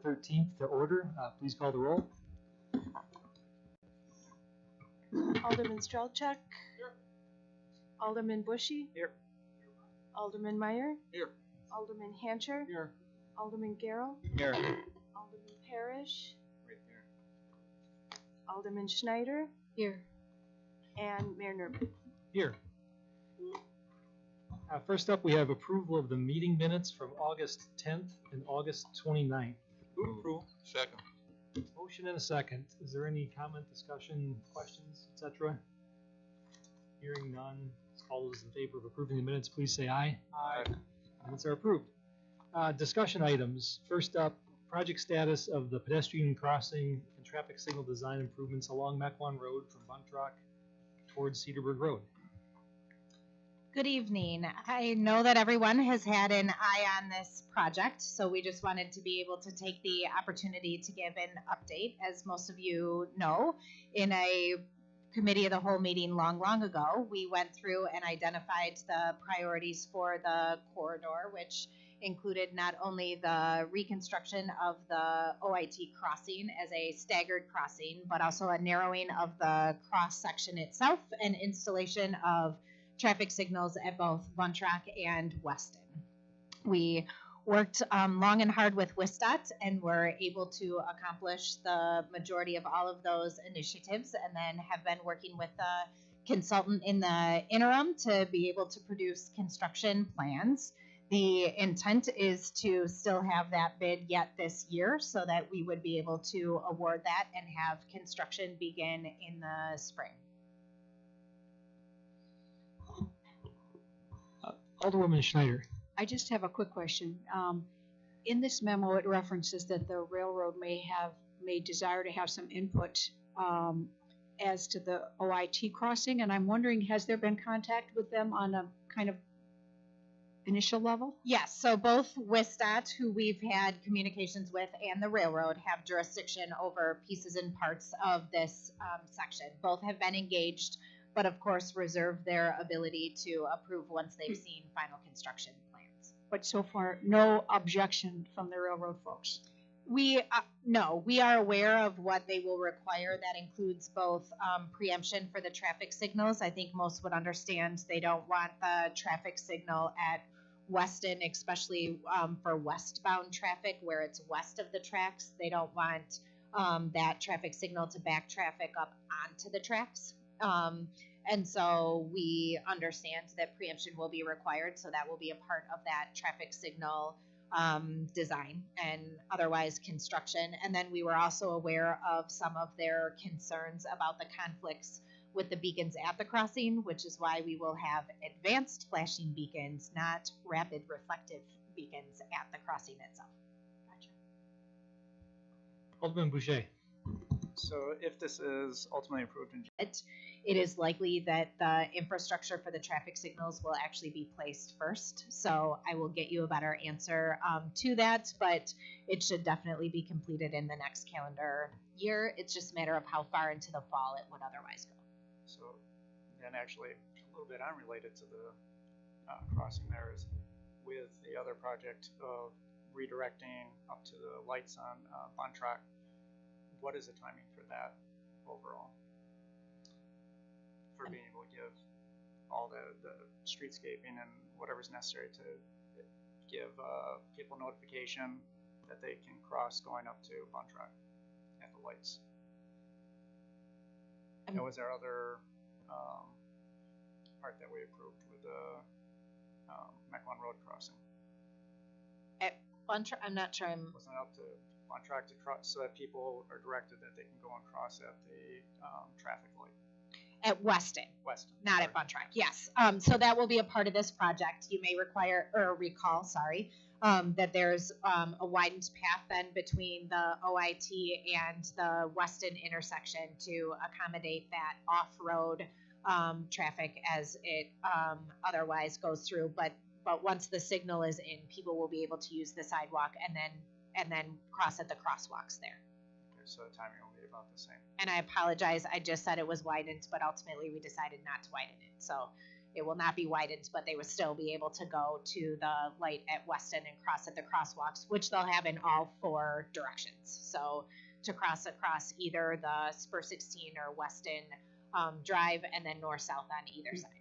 13th to order. Please call the roll. Alderman Strelchuk. Here. Alderman Bushy. Here. Alderman Meyer. Here. Alderman Hancher. Here. Alderman Garrow. Here. Alderman Parrish. Right there. Alderman Schneider. Here. And Mayor Nerman. Here. First up, we have approval of the meeting minutes from August 10th and August 29th. Move approval. Second. Motion and a second. Is there any comment, discussion, questions, etc.? Hearing none. All those in favor of approving the minutes, please say aye. Aye. Minutes are approved. Discussion items. First up, project status of the pedestrian crossing and traffic signal design improvements along Mequon Road from Buntrock towards Cedarburg Road. Good evening. I know that everyone has had an eye on this project, so we just wanted to be able to take the opportunity to give an update. As most of you know, in a committee of the whole meeting long ago, we went through and identified the priorities for the corridor, which included not only the reconstruction of the OIT crossing as a staggered crossing, but also a narrowing of the cross section itself and installation of traffic signals at both Buntrock and Weston. We worked long and hard with WISDOT and were able to accomplish the majority of all of those initiatives, and then have been working with the consultant in the interim to be able to produce construction plans. The intent is to still have that bid yet this year so that we would be able to award that and have construction begin in the spring. Alderwoman Schneider. I just have a quick question. In this memo, it references that the railroad may desire to have some input as to the OIT crossing, and I'm wondering, has there been contact with them on a kind of initial level? Yes, so both WISDOT, who we've had communications with, and the railroad have jurisdiction over pieces and parts of this section. Both have been engaged, but of course reserve their ability to approve once they've seen final construction plans. But so far, no objection from the railroad folks? No, we are aware of what they will require. That includes both preemption for the traffic signals. I think most would understand they don't want the traffic signal at Weston, especially for westbound traffic where it's west of the tracks. They don't want that traffic signal to back traffic up onto the tracks. And so we understand that preemption will be required, so that will be a part of that traffic signal design and otherwise construction. And then we were also aware of some of their concerns about the conflicts with the beacons at the crossing, which is why we will have advanced flashing beacons, not rapid reflective beacons at the crossing itself. Gotcha. Alderman Boucher. So if this is ultimately approved in it is likely that the infrastructure for the traffic signals will actually be placed first. So I will get you a better answer to that, but it should definitely be completed in the next calendar year. It's just a matter of how far into the fall it would otherwise go. So then actually a little bit unrelated to the crossing there is with the other project of redirecting up to the lights on Buntrock. What is the timing for that overall? For being able to give all the streetscaping and whatever's necessary to give people notification that they can cross going up to Buntrock at the lights. And was there other part that we approved with the Mequon Road crossing? At Buntrock, I'm not sure. Wasn't it up to Buntrock to cross so that people are directed that they can go and cross at the traffic light? At Weston. Weston. Not at Buntrock, yes. So that will be a part of this project. You may recall, that there's a widened path then between the OIT and the Weston intersection to accommodate that off-road traffic as it otherwise goes through. But once the signal is in, people will be able to use the sidewalk and then cross at the crosswalks there. Okay, so the timing will be about the same. And I apologize, I just said it was widened, but ultimately we decided not to widen it. So It will not be widened, but they would still be able to go to the light at Weston and cross at the crosswalks, which they'll have in all 4 directions. So to cross across either the Spur 16 or Weston Drive, and then north-south on either side.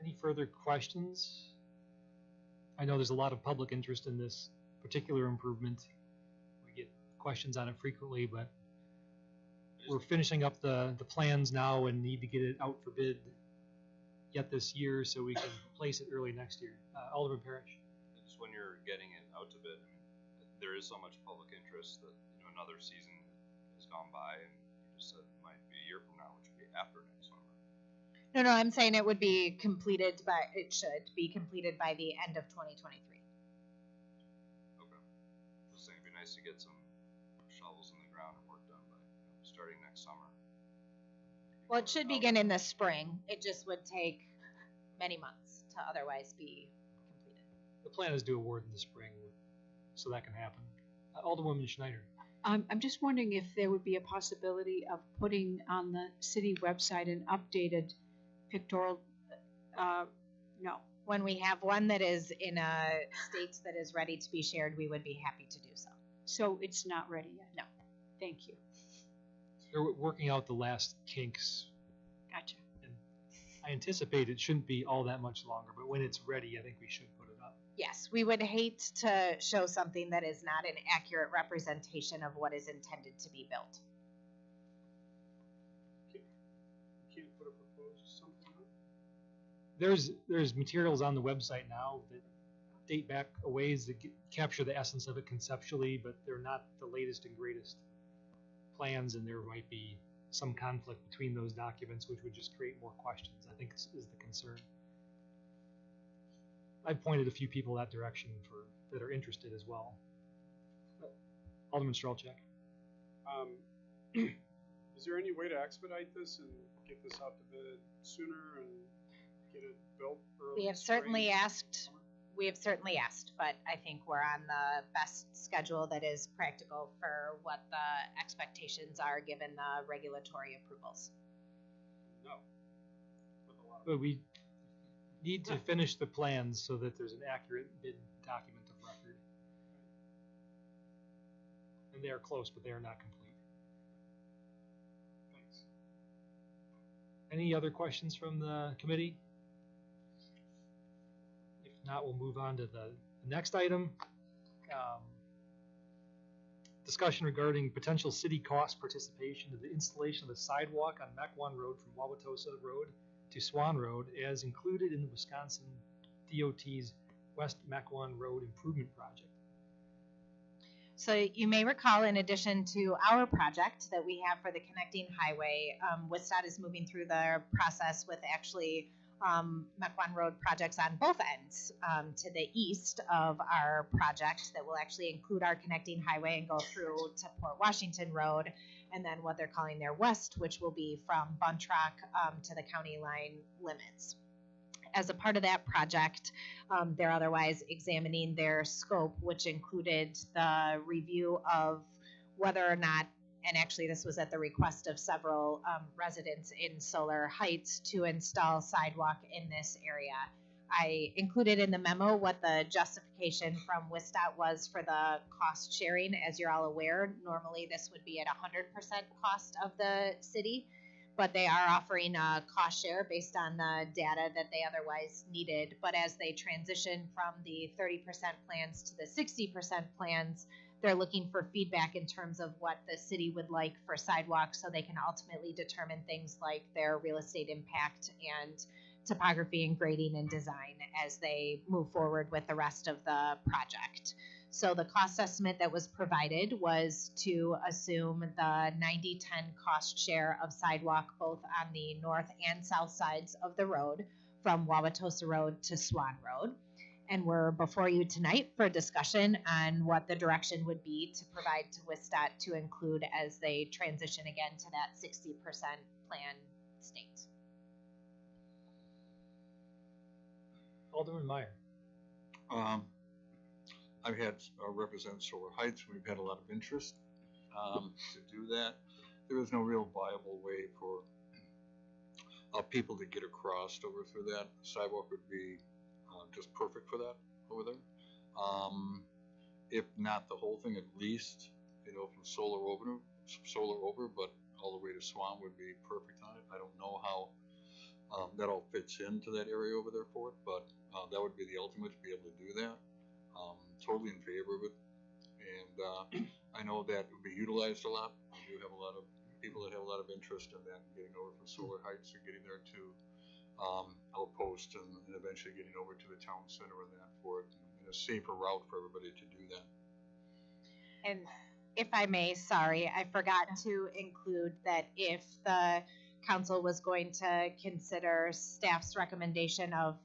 Any further questions? I know there's a lot of public interest in this particular improvement. We get questions on it frequently, but we're finishing up the plans now and need to get it out for bid yet this year so we can place it early next year. Alderman Parrish. Just when you're getting it out to bid, I mean, there is so much public interest that another season has gone by, and you just said it might be a year from now, which would be after next summer. No, I'm saying it would be completed it should be completed by the end of 2023. Okay. Just saying it'd be nice to get some shovels in the ground and work done by starting next summer. Well, it should begin in the spring. It just would take many months to otherwise be completed. The plan is to award in the spring, so that can happen. Alderwoman Schneider. I'm just wondering if there would be a possibility of putting on the city website an updated pictorial, no. When we have one that is in a state that is ready to be shared, we would be happy to do so. So it's not ready yet? No. Thank you. They're working out the last kinks. Gotcha. And I anticipate it shouldn't be all that much longer, but when it's ready, I think we should put it up. Yes, we would hate to show something that is not an accurate representation of what is intended to be built. You can't put a proposed something up? There's materials on the website now that date back a ways that capture the essence of it conceptually, but they're not the latest and greatest plans, and there might be some conflict between those documents, which would just create more questions, I think is the concern. I've pointed a few people that direction that are interested as well. Alderman Strelchak. Is there any way to expedite this and get this out to bid sooner and get it built early? We have certainly asked, but I think we're on the best schedule that is practical for what the expectations are given the regulatory approvals. No. With a lot of But we need to finish the plans so that there's an accurate bid document of record. And they are close, but they are not complete. things. Any other questions from the committee? If not, we'll move on to the next item. Discussion regarding potential city cost participation of the installation of a sidewalk on Mequon Road from Wauwatosa Road to Swan Road as included in the Wisconsin DOT's West Mequon Road Improvement Project. So you may recall, in addition to our project that we have for the connecting highway, WISDOT is moving through the process with actually Mequon Road projects on both ends to the east of our project that will actually include our connecting highway and go through to Port Washington Road, and then what they're calling their west, which will be from Buntrock to the county line limits. As a part of that project, they're otherwise examining their scope, which included the review of whether or not, and actually this was at the request of several residents in Solar Heights, to install sidewalk in this area. I included in the memo what the justification from WISDOT was for the cost sharing. As you're all aware, normally this would be at 100% cost of the city, but they are offering a cost share based on the data that they otherwise needed. But as they transition from the 30% plans to the 60% plans, they're looking for feedback in terms of what the city would like for sidewalks so they can ultimately determine things like their real estate impact and topography and grading and design as they move forward with the rest of the project. So the cost estimate that was provided was to assume the 90-10 cost share of sidewalk both on the north and south sides of the road from Wauwatosa Road to Swan Road. And we're before you tonight for discussion on what the direction would be to provide to WISDOT to include as they transition again to that 60% plan state. Alderman Meyer. I've had represent Solar Heights. We've had a lot of interest to do that. There is no real viable way for people to get across over through that. Sidewalk would be just perfect for that over there. If not the whole thing, at least, you know, from Solar over, but all the way to Swan would be perfect on it. I don't know how that all fits into that area over there for it, but that would be the ultimate to be able to do that. Totally in favor of it, and I know that would be utilized a lot. We do have a lot of people that have a lot of interest in that, getting over from Solar Heights and getting there to Outpost, and eventually getting over to the town center and that for it, and a safer route for everybody to do that. And if I may, sorry, I forgot to include that if the council was going to consider staff's recommendation of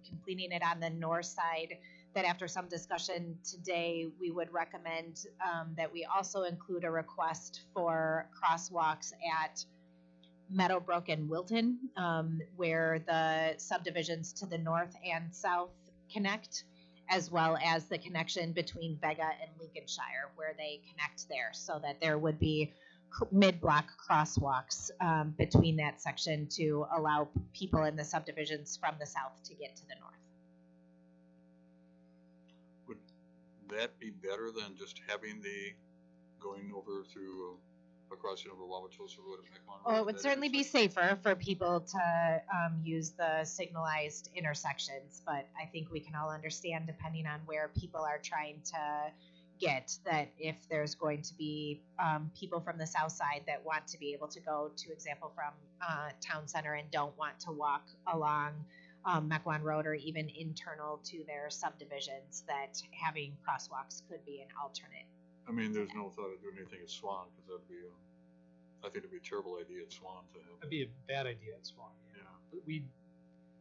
completing it on the north side, that after some discussion today, we would recommend that we also include a request for crosswalks at Meadowbrook and Wilton, where the subdivisions to the north and south connect, as well as the connection between Vega and Lincolnshire, where they connect there, so that there would be mid-block crosswalks between that section to allow people in the subdivisions from the south to get to the north. Would that be better than just having the going over through crossing over Wauwatosa Road and Mequon Road? Well, it would certainly be safer for people to use the signalized intersections, but I think we can all understand, depending on where people are trying to get, that if there's going to be people from the south side that want to be able to go, to example, from town center and don't want to walk along Mequon Road or even internal to their subdivisions, that having crosswalks could be an alternate. I mean, there's no thought of doing anything at Swan, because that'd be, I think it'd be a terrible idea at Swan to have. That'd be a bad idea at Swan. Yeah. But we,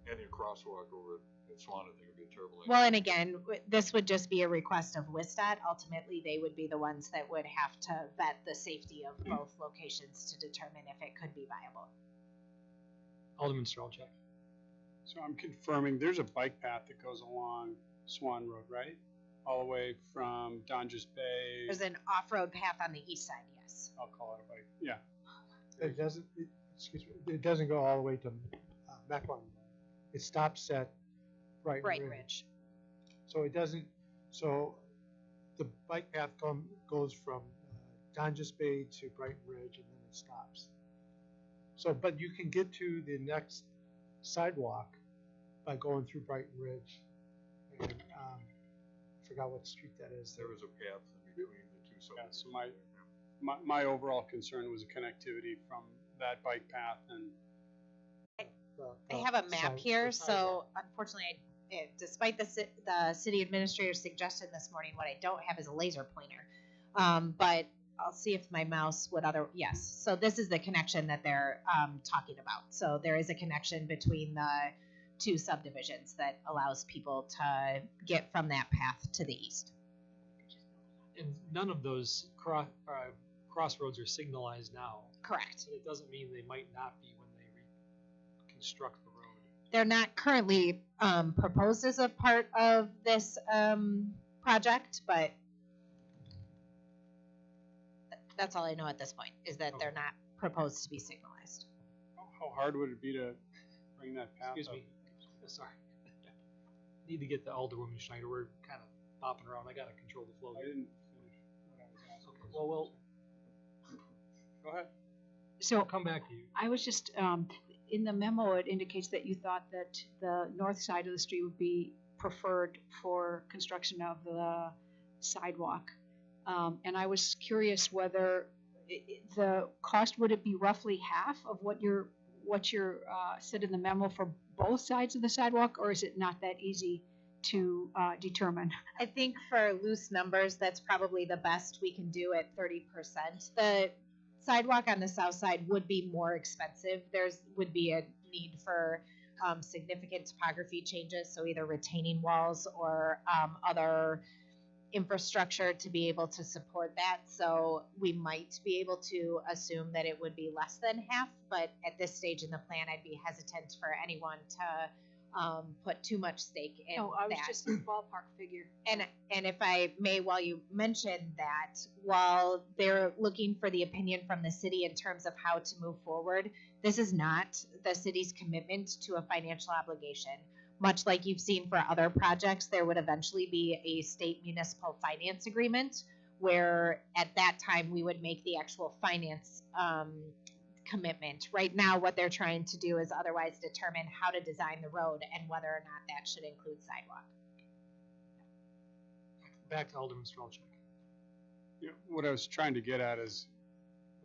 Adding a crosswalk over at Swan, I think would be a terrible idea. Well, and again, this would just be a request of WISTOT. Ultimately, they would be the ones that would have to vet the safety of both locations to determine if it could be viable. Alderman Strelchak. So I'm confirming, there's a bike path that goes along Swan Road, right? All the way from Donges Bay. There's an off-road path on the east side, yes. I'll call it a bike, yeah. It doesn't, excuse me, it doesn't go all the way to Mequon. It stops at Brighton Bright Ridge. Ridge. So it doesn't, so the bike path goes from Donges Bay to Brighton Ridge, and then it stops. So, but you can get to the next sidewalk by going through Brighton Ridge. And I forgot what street that is. There was a path in between the two subdivisions. Yeah, so my overall concern was the connectivity from that bike path and I have a map here, so unfortunately, despite the city administrator's suggestion this morning, what I don't have is a laser pointer. But I'll see if my mouse would yes. So this is the connection that they're talking about. So there is a connection between the two subdivisions that allows people to get from that path to the east. And none of those crossroads are signalized now. Correct. But it doesn't mean they might not be when they reconstruct the road. They're not currently proposed as a part of this project, but that's all I know at this point, is that they're not proposed to be signalized. how hard would it be to bring that path Excuse up? me. Sorry. Need to get the Alderwoman Schneider. We're kind of bopping around. I gotta control the flow I here. didn't finish what I was asking. Okay. Well, Go ahead. So we'll come back to you. I was just, in the memo, it indicates that you thought that the north side of the street would be preferred for construction of the sidewalk. And I was curious whether the cost, would it be roughly half of what you're said in the memo for both sides of the sidewalk, or is it not that easy to determine? I think for loose numbers, that's probably the best we can do at 30%. The sidewalk on the south side would be more expensive. Would be a need for significant topography changes, so either retaining walls or other infrastructure to be able to support that. So we might be able to assume that it would be less than half, but at this stage in the plan, I'd be hesitant for anyone to put too much stake in No, I was that. just a ballpark figure. And if I may, while you mentioned that, while they're looking for the opinion from the city in terms of how to move forward, This is not the city's commitment to a financial obligation. Much like you've seen for other projects, there would eventually be a state municipal finance agreement where at that time we would make the actual finance commitment. Right now, what they're trying to do is otherwise determine how to design the road and whether or not that should include sidewalk. Back to Alderman Strelchuk. Yeah, what I was trying to get at is,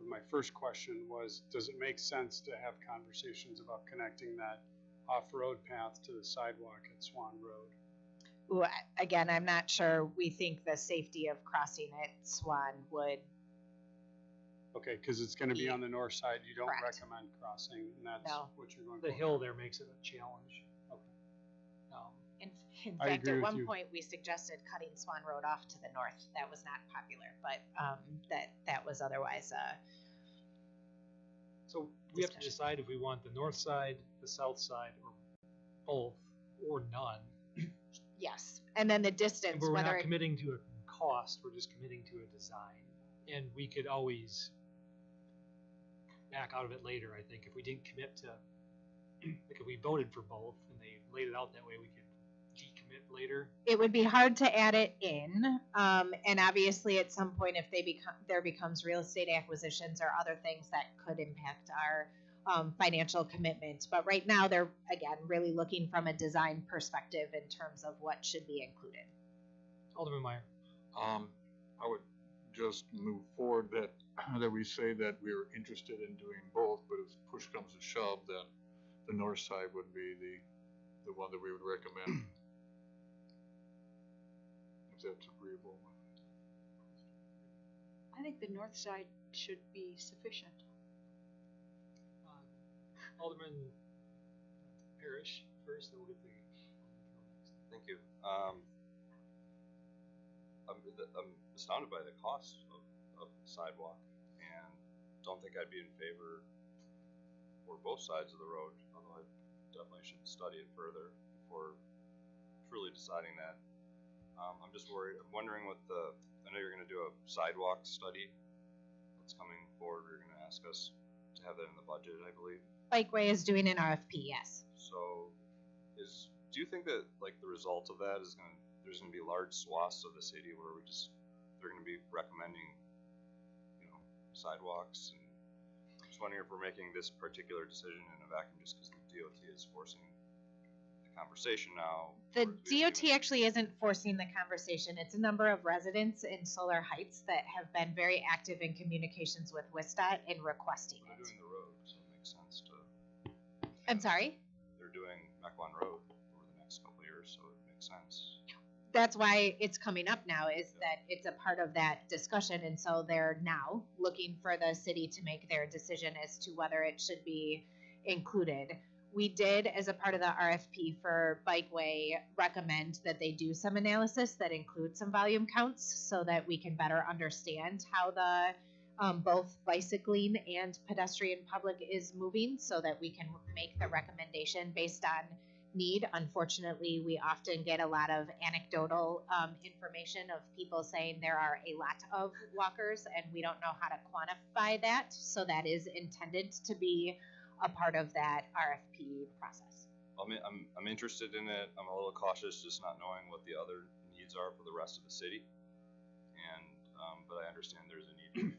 my first question was, does it make sense to have conversations about connecting that off-road path to the sidewalk at Swan Road? Ooh, again, I'm not sure we think the safety of crossing at Swan would. Okay, because it's going to be on the north side. You don't Correct. recommend crossing, and that's No. what you're going The for. hill there makes it a challenge. Okay. In I fact, agree at with one you. point we suggested cutting Swan Road off to the north. That was not popular, but that was otherwise. So we have to Discussion. decide if we want the north side, the south side, or both, or none. Yes, and then the distance, But we're whether not it, committing to a cost, we're just committing to a design. And we could always back out of it later, I think. If we didn't commit to, like if we voted for both and they laid it out that way, we could decommit later. it would be hard to add it in. And obviously, at some point, if there becomes real estate acquisitions or other things that could impact our financial commitments. But right now, they're again really looking from a design perspective in terms of what should be included. Alderman Meyer. I would just move forward that we say that we're interested in doing both, but if push comes to shove, then the north side would be the one that we would recommend. If that's agreeable. I think the north side should be sufficient. Alderman Parrish first, then we'll get the next. Thank you. I'm astounded by the cost of the sidewalk, and don't think I'd be in favor for both sides of the road, although I definitely should study it further before truly deciding that. I'm just worried. I'm wondering what I know you're going to do a sidewalk study that's coming forward. You're going to ask us to have that in the budget, I believe. Bikeway is doing an RFP, yes. So, do you think that like the result of that is there's going to be large swaths of the city where they're going to be recommending, sidewalks, and I'm just wondering if we're making this particular decision in a vacuum just because the DOT is forcing the conversation now. The or do you DOT think actually isn't forcing the conversation. It's a number of residents in Solar Heights that have been very active in communications with WISDOT in requesting they're it. doing the road, so it makes sense to. I'm sorry? They're doing Mequon Road over the next couple of years, so it makes sense. That's why it's coming up now, is that it's a part of that discussion, and so they're now looking for the city to make their decision as to whether it should be included. We did, as a part of the RFP for Bikeway, recommend that they do some analysis that includes some volume counts so that we can better understand how the both bicycling and pedestrian public is moving, so that we can make the recommendation based on need. Unfortunately, we often get a lot of anecdotal information of people saying there are a lot of walkers, and we don't know how to quantify that. So that is intended to be a part of that RFP process. I'm interested in it. I'm a little cautious, just not knowing what the other needs are for the rest of the city, and but I understand there's a need.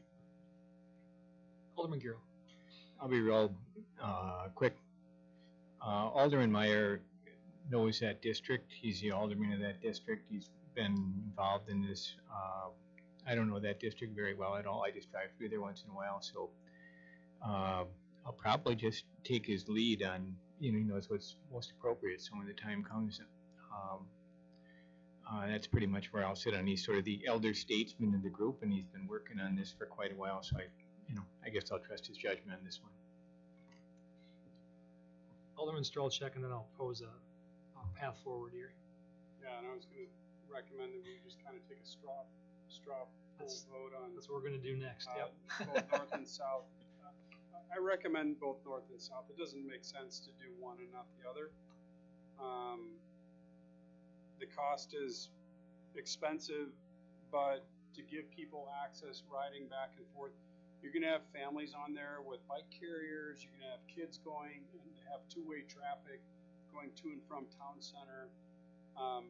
Alderman Giro. I'll be real quick. Alderman Meyer knows that district. He's the alderman of that district. He's been involved in this. I don't know that district very well at all. I just drive through there once in a while. So I'll probably just take his lead on, he knows what's most appropriate. So when the time comes, that's pretty much where I'll sit on. He's sort of the elder statesman of the group, and he's been working on this for quite a while. So I guess I'll trust his judgment on this one. Alderman Strelchuk, and then I'll pose a path forward here. Yeah, and I was going to recommend that we just kind of take a straw poll vote on. That's what we're going to do next. Yep. Both north and south. I recommend both north and south. It doesn't make sense to do one and not the other. The cost is expensive, but to give people access riding back and forth, you're gonna have families on there with bike carriers, you're gonna have kids going, and to have two-way traffic going to and from town center. I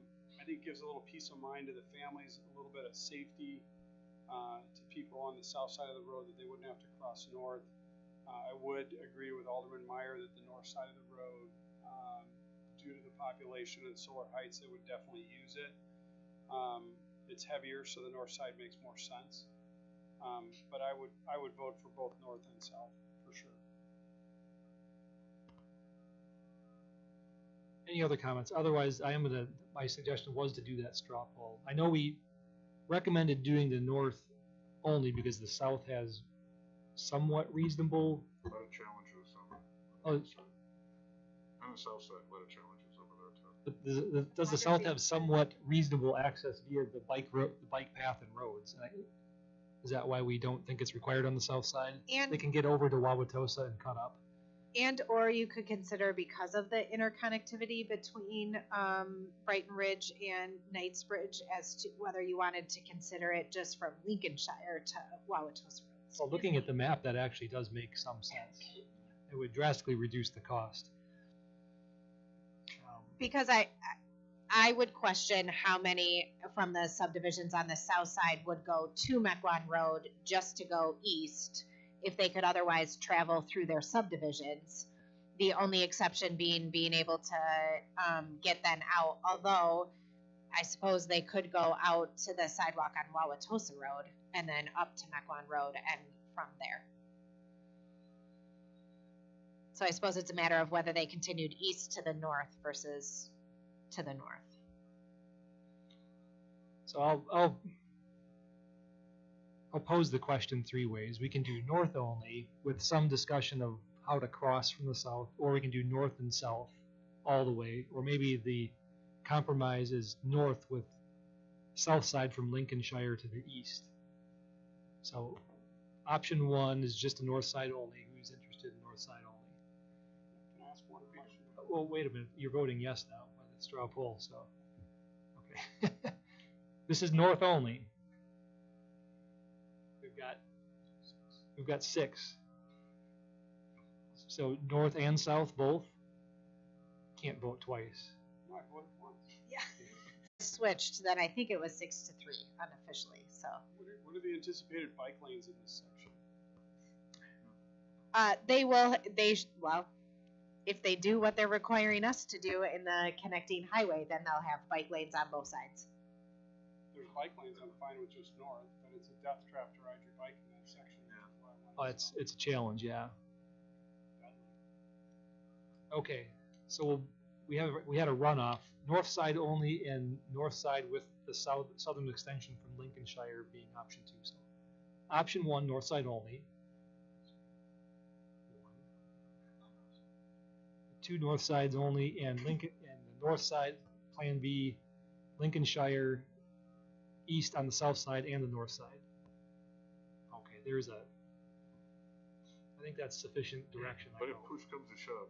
think gives a little peace of mind to the families, a little bit of safety to people on the south side of the road that they wouldn't have to cross north. I would agree with Alderman Meyer that the north side of the road, due to the population in Solar Heights, they would definitely use it. It's heavier, so the north side makes more sense. But I would vote for both north and south for sure. Any other comments? Otherwise, my suggestion was to do that straw poll. I know we recommended doing the north only because the south has somewhat reasonable. A lot of challenges Oh, on the south side, a lot of challenges over there too. but does the south have somewhat reasonable access via the bike path and roads? Is that why we don't think it's required on the south side? And They can get over to Wauwatosa and cut up. or you could consider, because of the interconnectivity between Brighton Ridge and Knightsbridge, as to whether you wanted to consider it just from Lincolnshire to Wauwatosa Road. Well, looking at the map, that actually does make some sense. It would drastically reduce the cost. Because I would question how many from the subdivisions on the south side would go to Mequon Road just to go east if they could otherwise travel through their subdivisions. The only exception being able to get them out, although I suppose they could go out to the sidewalk on Wauwatosa Road and then up to Mequon Road and from there. So I suppose it's a matter of whether they continued east to the north versus to the north. So I'll pose the question three ways. We can do north only with some discussion of how to cross from the south, or we can do north and south all the way, or maybe the compromise is north with south side from Lincolnshire to the east. So option one is just a north side only. Who's interested in north side only? Can I ask one question? Well, wait a minute. You're voting yes now by the straw poll, so okay. This is north only. We've got 6. So north and south both. Can't vote twice. No, I voted once. Yeah. Switched, then I think it was 6-3 unofficially. So What are the anticipated bike lanes in this section? well, if they do what they're requiring us to do in the connecting highway, then they'll have bike lanes on both sides. There's bike lanes, I'm fine with just north, but it's a death trap to ride your bike in that section. Oh, it's a challenge, yeah. Okay, so we had a runoff, north side only and north side with the southern extension from Lincolnshire being option 2. So option 1, north side only. 2 north sides only, and the north side, plan B, Lincolnshire east on the south side and the north side. Okay, I think that's sufficient direction. But if push comes to shove,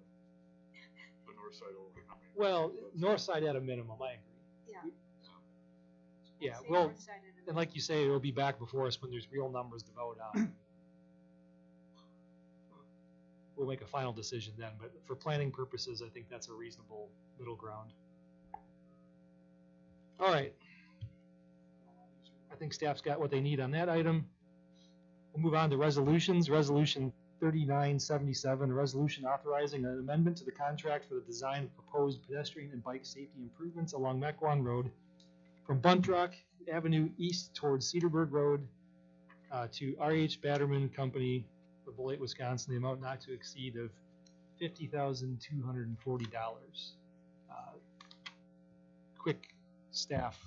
the north side only. I mean, Well, north side at a minimum, I agree. Yeah. Yeah, well, and like you say, it'll be back before us when there's real numbers to vote on. We'll make a final decision then, but for planning purposes, I think that's a reasonable middle ground. All right. I think staff's got what they need on that item. We'll move on to resolutions. Resolution 3977, a resolution authorizing an amendment to the contract for the design of proposed pedestrian and bike safety improvements along Mequon Road from Buntrock Avenue east towards Cedarburg Road to R.H. Batterman Company of Beloit, Wisconsin, the amount not to exceed of $50,240. Quick staff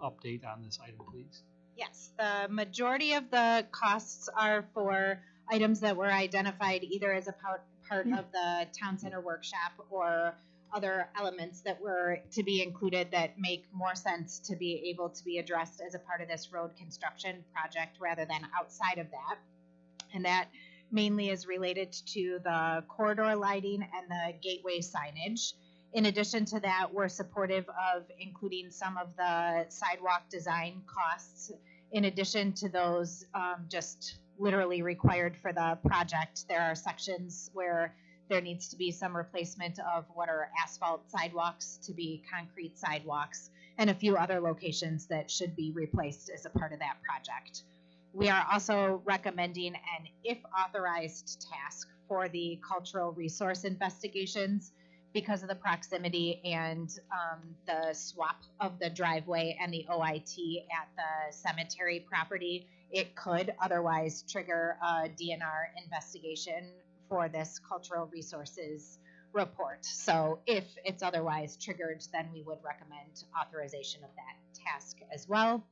update on this item, please. Yes, the majority of the costs are for items that were identified either as a part of the town center workshop or other elements that were to be included that make more sense to be able to be addressed as a part of this road construction project rather than outside of that. And that mainly is related to the corridor lighting and the gateway signage. In addition to that, we're supportive of including some of the sidewalk design costs in addition to those just literally required for the project. There are sections where there needs to be some replacement of what are asphalt sidewalks to be concrete sidewalks, and a few other locations that should be replaced as a part of that project. We are also recommending an if authorized task for the cultural resource investigations because of the proximity and the swap of the driveway and the OIT at the cemetery property. It could otherwise trigger a DNR investigation for this cultural resources report. So if it's otherwise triggered, then we would recommend authorization of that task as well.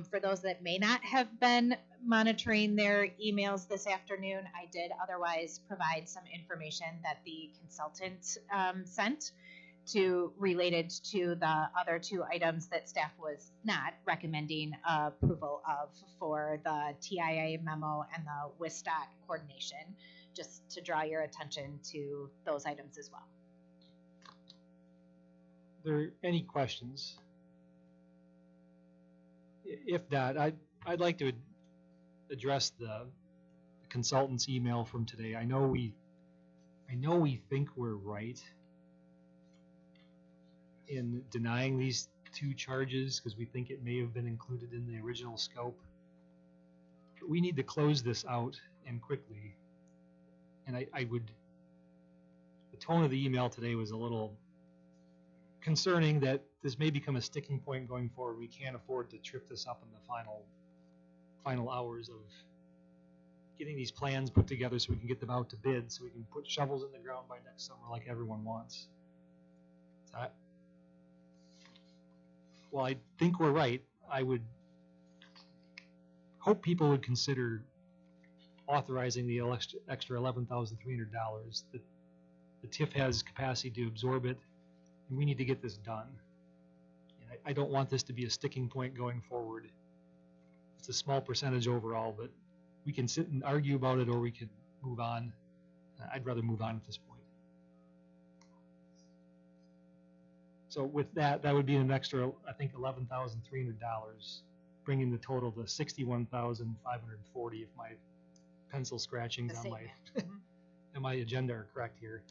For those that may not have been monitoring their emails this afternoon, I did otherwise provide some information that the consultant sent related to the other two items that staff was not recommending approval of for the TIA memo and the WISTOC coordination, just to draw your attention to those items as well. Are there any questions? If not, I'd like to address the consultant's email from today. I know we think we're right in denying these two charges because we think it may have been included in the original scope. But we need to close this out and quickly. And the tone of the email today was a little concerning that this may become a sticking point going forward. We can't afford to trip this up in the final hours of getting these plans put together so we can get them out to bid, so we can put shovels in the ground by next summer like everyone wants. While I think we're right, I would hope people would consider authorizing the extra $11,300. The TIF has capacity to absorb it, and we need to get this done. And I don't want this to be a sticking point going forward. It's a small percentage overall, but we can sit and argue about it, or we can move on. I'd rather move on at this point. So with that, that would be an extra, I think, $11,300, bringing the total to $61,540 if my pencil scratchings on my and my agenda are correct here.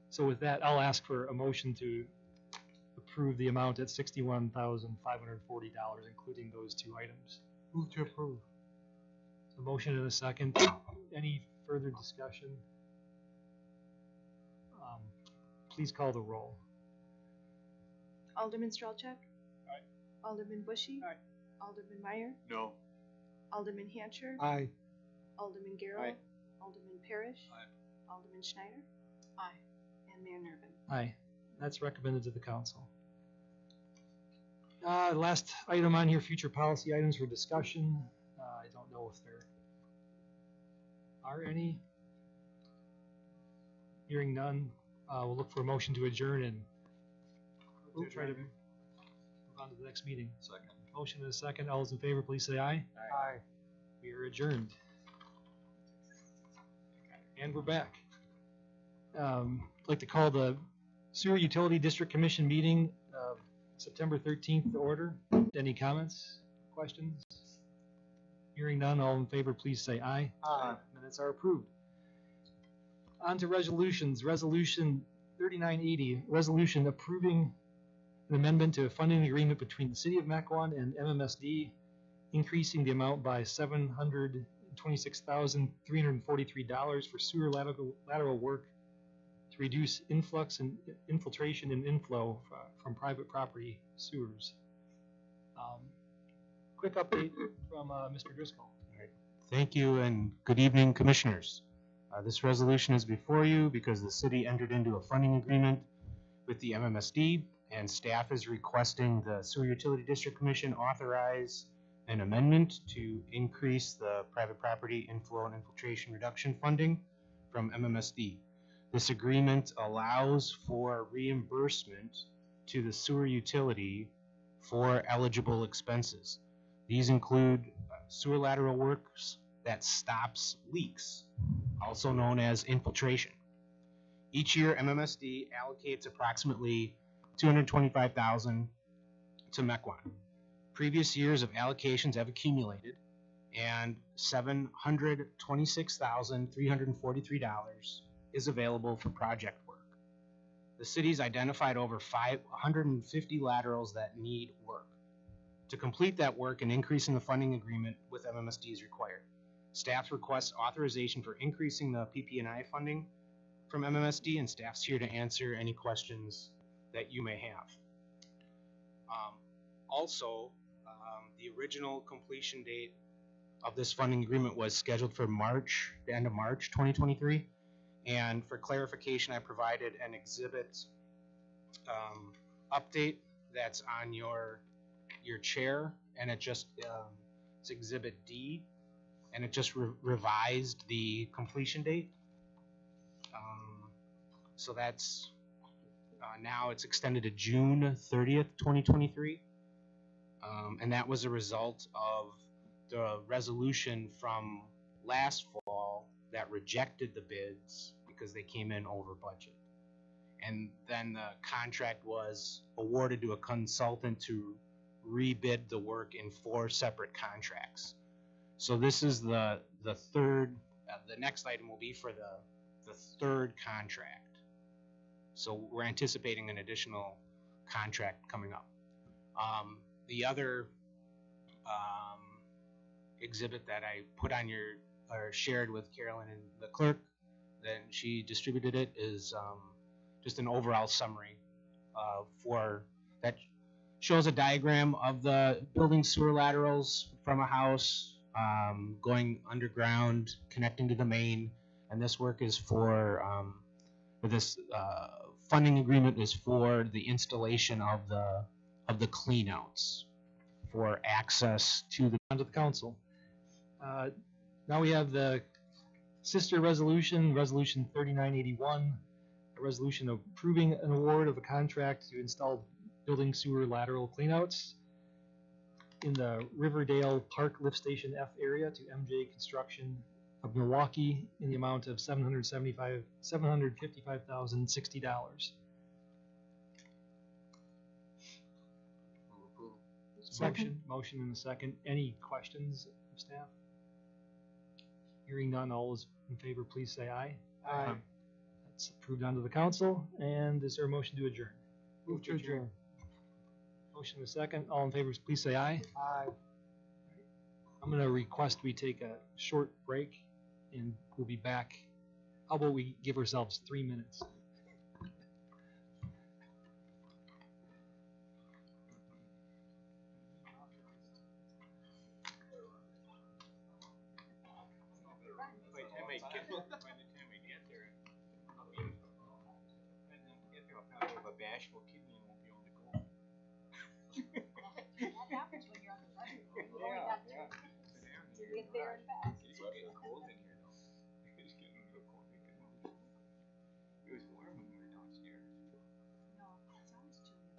So with that, I'll ask for a motion to approve the amount at $61,540, including those two items. Move to approve. So motion and a second. Any further discussion? Please call the roll. Alderman Strelchuk? Aye. Alderman Bushy? Aye. Alderman Meyer? No. Alderman Hancher? Aye. Alderman Garrow? Aye. Alderman Parrish? Aye. Alderman Schneider? Aye. And Mayor Nervin. Aye. That's recommended to the council. Last item on here, future policy items for discussion. I don't know if there are any. Hearing none, we'll look for a motion to adjourn and we'll try to move on to the next meeting. Second. Motion and a second. All those in favor, please say aye. Aye. We are adjourned. And we're back. I'd like to call the Sewer Utility District Commission meeting September 13th to order. Any comments, questions? Hearing none, all in favor, please say aye. Aye. Minutes are approved. On to resolutions. Resolution 3980, resolution approving an amendment to a funding agreement between the City of Mequon and MMSD, increasing the amount by $726,343 for sewer lateral work to reduce influx and infiltration and inflow from private property sewers. Quick update from Mr. Driscoll. Thank you and good evening, Commissioners. This resolution is before you because the city entered into a funding agreement with the MMSD, and staff is requesting the Sewer Utility District Commission authorize an amendment to increase the private property inflow and infiltration reduction funding from MMSD. This agreement allows for reimbursement to the sewer utility for eligible expenses. These include sewer lateral works that stops leaks, also known as infiltration. Each year, MMSD allocates approximately $225,000 to Mequon. previous years of allocations have accumulated, and $726,343 is available for project work. The city's identified over 550 laterals that need work. To complete that work, an increase in the funding agreement with MMSD is required. Staff requests authorization for increasing the PP&I funding from MMSD, and staff's here to answer any questions that you may have. Also, the original completion date of this funding agreement was scheduled for March, the end of March 2023. And for clarification, I provided an exhibit update that's on your chair, and it just it's Exhibit D, and it just revised the completion date. So that's now it's extended to June 30th, 2023. And that was a result of the resolution from last fall that rejected the bids because they came in over budget. And then the contract was awarded to a consultant to rebid the work in 4 separate contracts. So this is the third, the next item will be for the third contract. So we're anticipating an additional contract coming up. The other exhibit that I put on or shared with Carolyn and the clerk, then she distributed it, is just an overall summary that shows a diagram of the building sewer laterals from a house, going underground, connecting to the main, and this work is for this funding agreement is for the installation of the cleanouts for access to the council. Now we have the sister resolution, Resolution 3981, a resolution approving an award of a contract to install building sewer lateral cleanouts in the Riverdale Park Lift Station F area to MJ Construction of Milwaukee in the amount of $755,060. Motion in a second. Any questions from staff? Hearing none, all those in favor, please say aye. Aye. That's approved onto the council. And is there a motion to adjourn? Move to adjourn. Motion in a second. All in favor, please say aye. Aye. I'm going to request we take a short break, and we'll be back. How about we give ourselves 3 minutes? Bashful kidney won't be able to go. That happens when you're on the front. Yeah. You get there and back. It's getting cold in here though. It's getting real cold. It was warm when we were downstairs. No, it sounds chilly.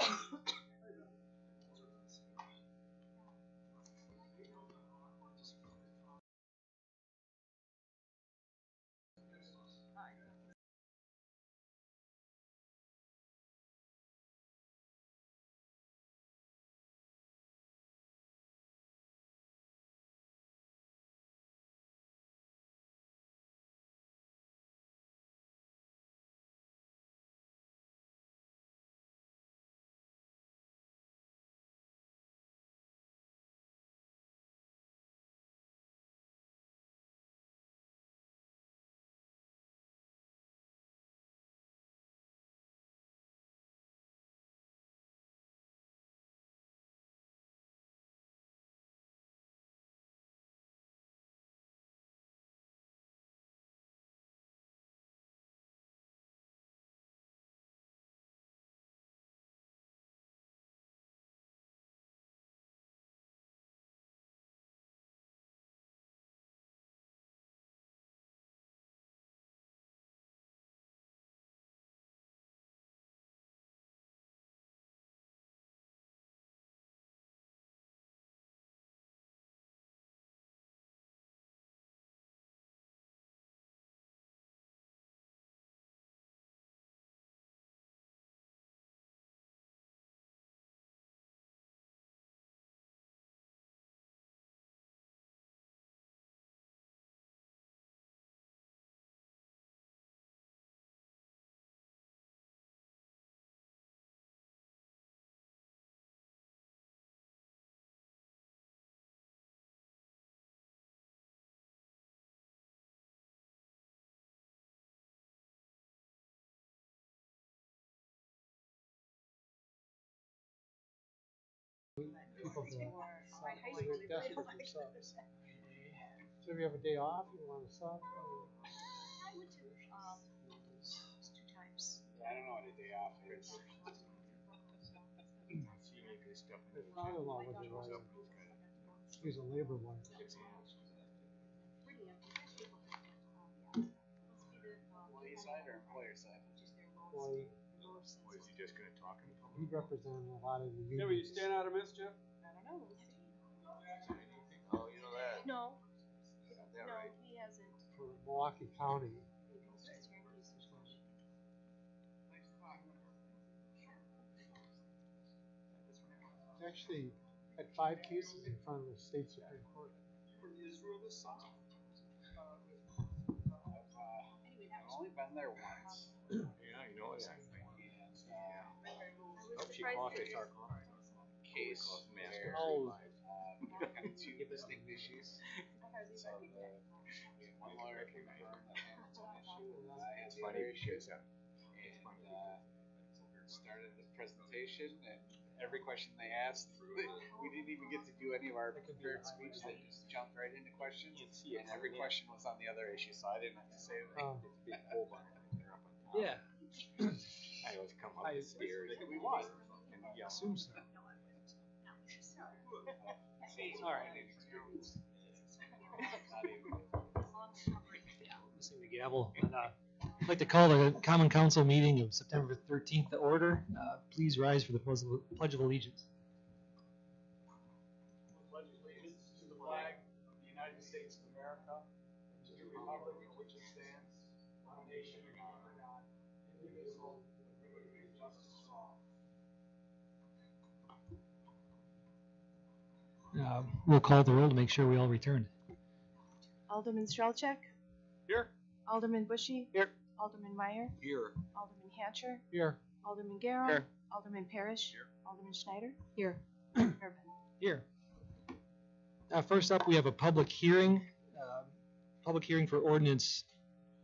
People to desperate for subs. So if you have a day off, you want to sub? I went to, two times. I don't know what a day off is. My father-in-law was a lawyer. He's a labor lawyer. Employee side or employer side? Employee. Was he just gonna talk in public? He represented a lot of the unions. Yeah, were you staying out of mischief? I don't know, we'll see. Oh, you know that? No, Got that no, right. he hasn't. For Milwaukee County. He goes just here in case there's one. Actually, had 5 cases in front of the state Supreme Court. Israel this summer. I've only been there once. Yeah, you know that. I was surprised that Case where Oh. kind of two distinct issues. I hardly So recognized. one lawyer confirmed that that was an issue. I It's had funny other because, issues. And started the presentation, and every question they asked, we didn't even get to do any of our prepared speech. They just jumped right into questions, and every question was on the other issue, so I didn't have to say anything. big pole barn, they're up on top. Yeah. I always come up the stairs. We won. And yell. Assume so. All right. Missing the gavel. And, I'd like to call the Common Council meeting of September 13th to order. Please rise for the Pledge of Allegiance. Pledge allegiance to the flag of the United States of America and to the republic for which it stands, one nation under God, indivisible, with liberty and justice for all. We'll call the roll to make sure we all returned. Alderman Strelchek, Here. Alderman Bushy. Here. Alderman Meyer, Here, Alderman Hatcher, Here. Alderman Garrow. Here. Alderman Parrish. Alderman Schneider. Here. Nervin. Here. First up, we have a public hearing. Public hearing for ordinance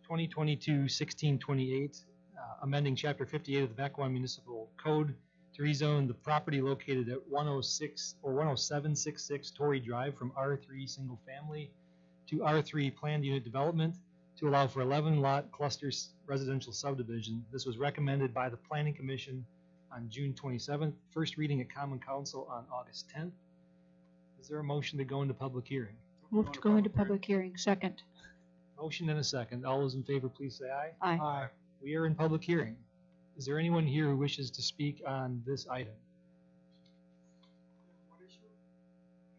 2022-1628, amending Chapter 58 of the Mequon Municipal Code to rezone the property located at 106 or 10766 Torrey Drive from R3 Single Family to R3 Planned Unit Development to allow for 11 lot clusters residential subdivision. This was recommended by the Planning Commission on June 27th, first reading at Common Council on August 10th. Is there a motion to go into public hearing? Move to go into public hearing. Second. Motion and a second. All those in favor, please say aye. Aye. Aye. We are in public hearing. Is there anyone here who wishes to speak on this item?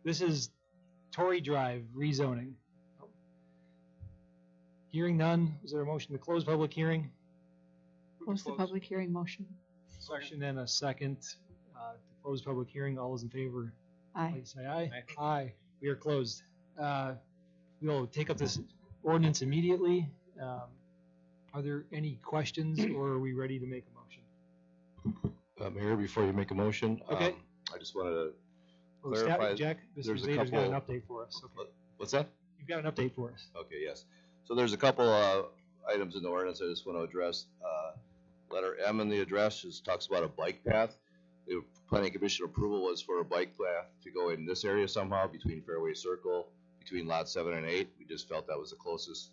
This is Torrey Drive rezoning. Hearing none, is there a motion to close public hearing? Close the public hearing motion. Motion and a second to close public hearing. All those in favor, Aye. please say aye. Aye. We are closed. We'll take up this ordinance immediately. Are there any questions or are we ready to make a motion? Mayor, before you make a motion, Okay. I just wanted to Well, clarify. Jack, Mr. there's a Zader's got an couple- update for us. Okay. What's that? You've got an update for us. Okay, yes. So there's a couple items in the ordinance I just want to address. Letter M in the address just talks about a bike path. The planning commission approval was for a bike path to go in this area somehow between Fairway Circle, between lot 7 and 8. We just felt that was the closest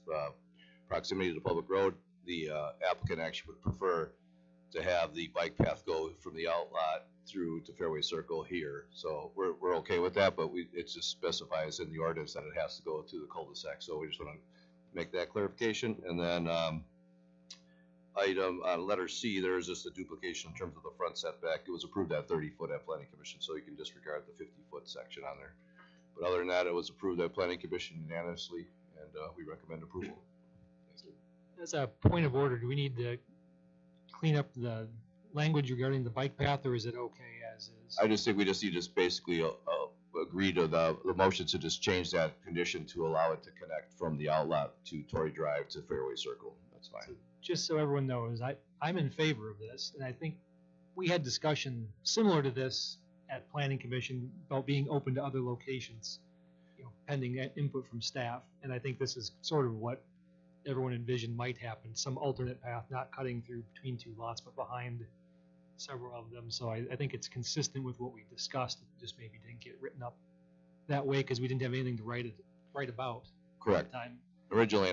proximity to the public road. The applicant actually would prefer to have the bike path go from the outlot through to Fairway Circle here. So we're okay with that, but it just specifies in the ordinance that it has to go through the cul-de-sac. So we just want to make that clarification. And then item letter C, there is just a duplication in terms of the front setback. It was approved at 30 foot at Planning Commission, so you can disregard the 50 foot section on there. But other than that, it was approved at Planning Commission unanimously, and we recommend approval. As a point of order, do we need to clean up the language regarding the bike path, or is it okay as is? I just think we just need to basically agree to the motion to just change that condition to allow it to connect from the outlet to Torrey Drive to Fairway Circle. That's fine. So just so everyone knows, I'm in favor of this, and I think we had discussion similar to this at Planning Commission about being open to other locations, pending input from staff. And I think this is sort of what everyone envisioned might happen, some alternate path, not cutting through between two lots, but behind several of them, so I think it's consistent with what we discussed. It just maybe didn't get written up that way because we didn't have anything to write about at Correct. the time. Originally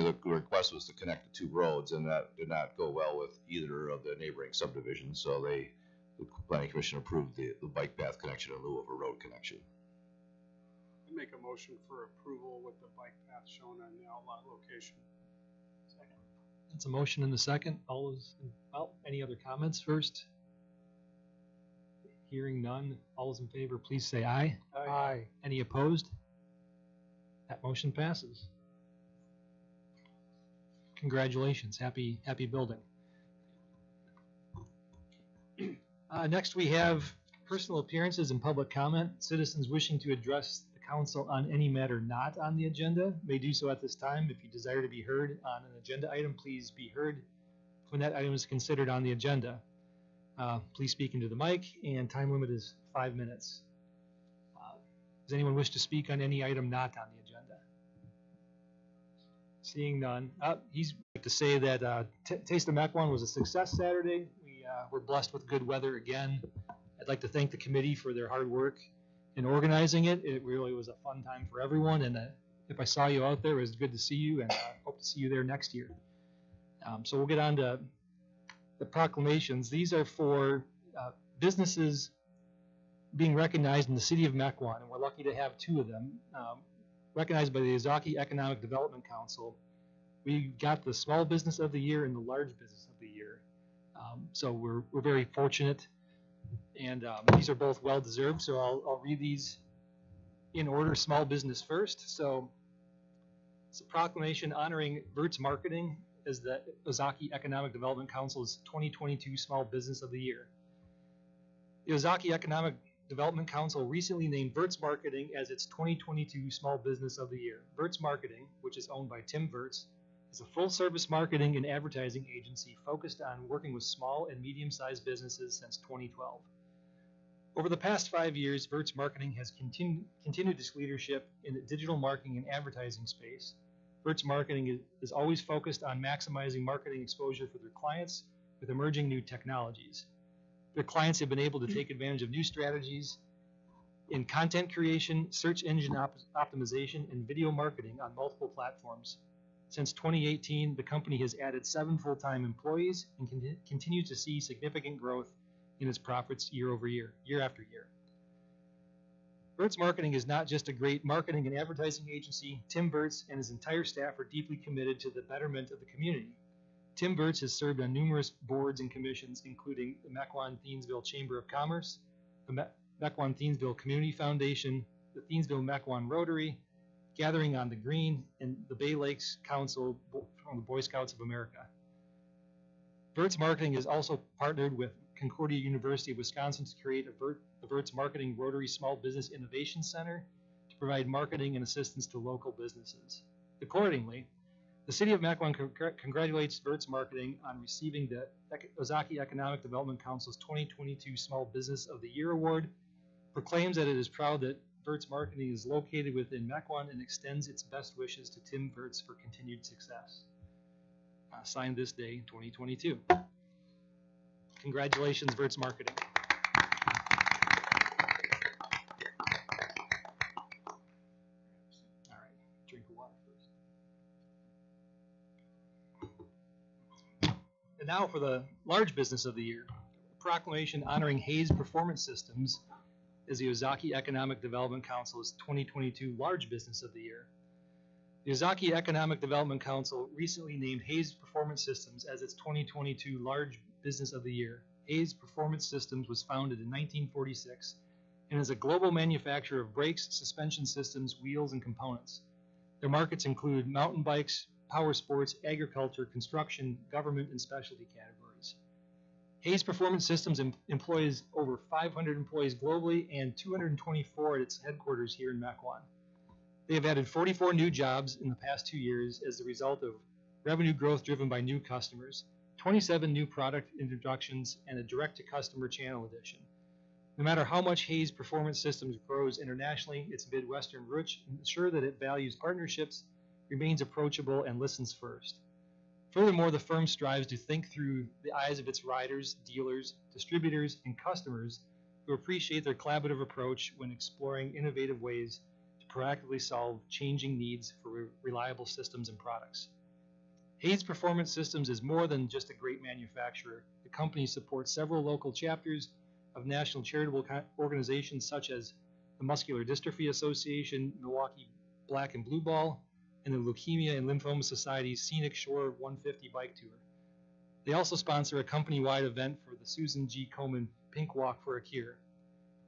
the request was to connect the two roads, and that did not go well with either of the neighboring subdivisions, so the planning commission approved the bike path connection in lieu of a road connection. I make a motion for approval with the bike path shown on the outlot location. Second. That's a motion and a second. All those, well, any other comments first? Hearing none. All those in favor, please say aye. Aye. Any opposed? That motion passes. Congratulations. Happy building. Next, we have personal appearances and public comment. Citizens wishing to address the council on any matter not on the agenda may do so at this time. If you desire to be heard on an agenda item, please be heard when that item is considered on the agenda. Please speak into the mic, and time limit is 5 minutes. Does anyone wish to speak on any item not on the agenda? Seeing none. He's like to say that Taste of Mequon was a success Saturday. We were blessed with good weather again. I'd like to thank the committee for their hard work in organizing it. It really was a fun time for everyone, and if I saw you out there, it was good to see you, and hope to see you there next year. So we'll get on to the proclamations. These are for businesses being recognized in the city of Mequon, and we're lucky to have 2 of them. Recognized by the Ozaki Economic Development Council. We got the Small Business of the Year and the Large Business of the Year. So we're very fortunate, and these are both well deserved. So I'll read these in order. Small business first. So it's a proclamation honoring Verts Marketing as the Ozaki Economic Development Council's 2022 Small Business of the Year. The Ozaki Economic Development Council recently named Verts Marketing as its 2022 Small Business of the Year. Verts Marketing, which is owned by Tim Verts, is a full-service marketing and advertising agency focused on working with small and medium-sized businesses since 2012. Over the past 5 years, Verts Marketing has continued its leadership in the digital marketing and advertising space. Verts Marketing is always focused on maximizing marketing exposure for their clients with emerging new technologies. Their clients have been able to take advantage of new strategies in content creation, search engine optimization, and video marketing on multiple platforms. Since 2018, the company has added 7 full-time employees and continues to see significant growth in its profits year over year, year after year. Verts Marketing is not just a great marketing and advertising agency. Tim Verts and his entire staff are deeply committed to the betterment of the community. Tim Verts has served on numerous boards and commissions, including the Mequon-Thiensville Chamber of Commerce, the Mequon-Thiensville Community Foundation, the Thiensville-Mequon Rotary, Gathering on the Green, and the Bay Lakes Council from the Boy Scouts of America. Verts Marketing has also partnered with Concordia University of Wisconsin to create the Verts Marketing Rotary Small Business Innovation Center to provide marketing and assistance to local businesses. Accordingly, the City of Mequon congratulates Verts Marketing on receiving the Ozaki Economic Development Council's 2022 Small Business of the Year Award, proclaims that it is proud that Verts Marketing is located within Mequon, and extends its best wishes to Tim Verts for continued success. Signed this day, 2022. Congratulations, Verts Marketing. All right, drink of water first. And now for the Large Business of the Year. A proclamation honoring Hayes Performance Systems as the Ozaki Economic Development Council's 2022 Large Business of the Year. The Ozaki Economic Development Council recently named Hayes Performance Systems as its 2022 Large Business of the Year. Hayes Performance Systems was founded in 1946 and is a global manufacturer of brakes, suspension systems, wheels, and components. Their markets include mountain bikes, power sports, agriculture, construction, government, and specialty categories. Hayes Performance Systems employs over 500 employees globally and 224 at its headquarters here in Mequon. They have added 44 new jobs in the past 2 years as a result of revenue growth driven by new customers, 27 new product introductions, and a direct-to-customer channel addition. No matter how much Hayes Performance Systems grows internationally, its Midwestern roots ensure that it values partnerships, remains approachable, and listens first. Furthermore, the firm strives to think through the eyes of its riders, dealers, distributors, and customers who appreciate their collaborative approach when exploring innovative ways to proactively solve changing needs for reliable systems and products. Hayes Performance Systems is more than just a great manufacturer. The company supports several local chapters of national charitable organizations such as the Muscular Dystrophy Association, Milwaukee Black and Blue Ball, and the Leukemia and Lymphoma Society's Scenic Shore 150 Bike Tour. They also sponsor a company-wide event for the Susan G. Komen Pink Walk for a Cure.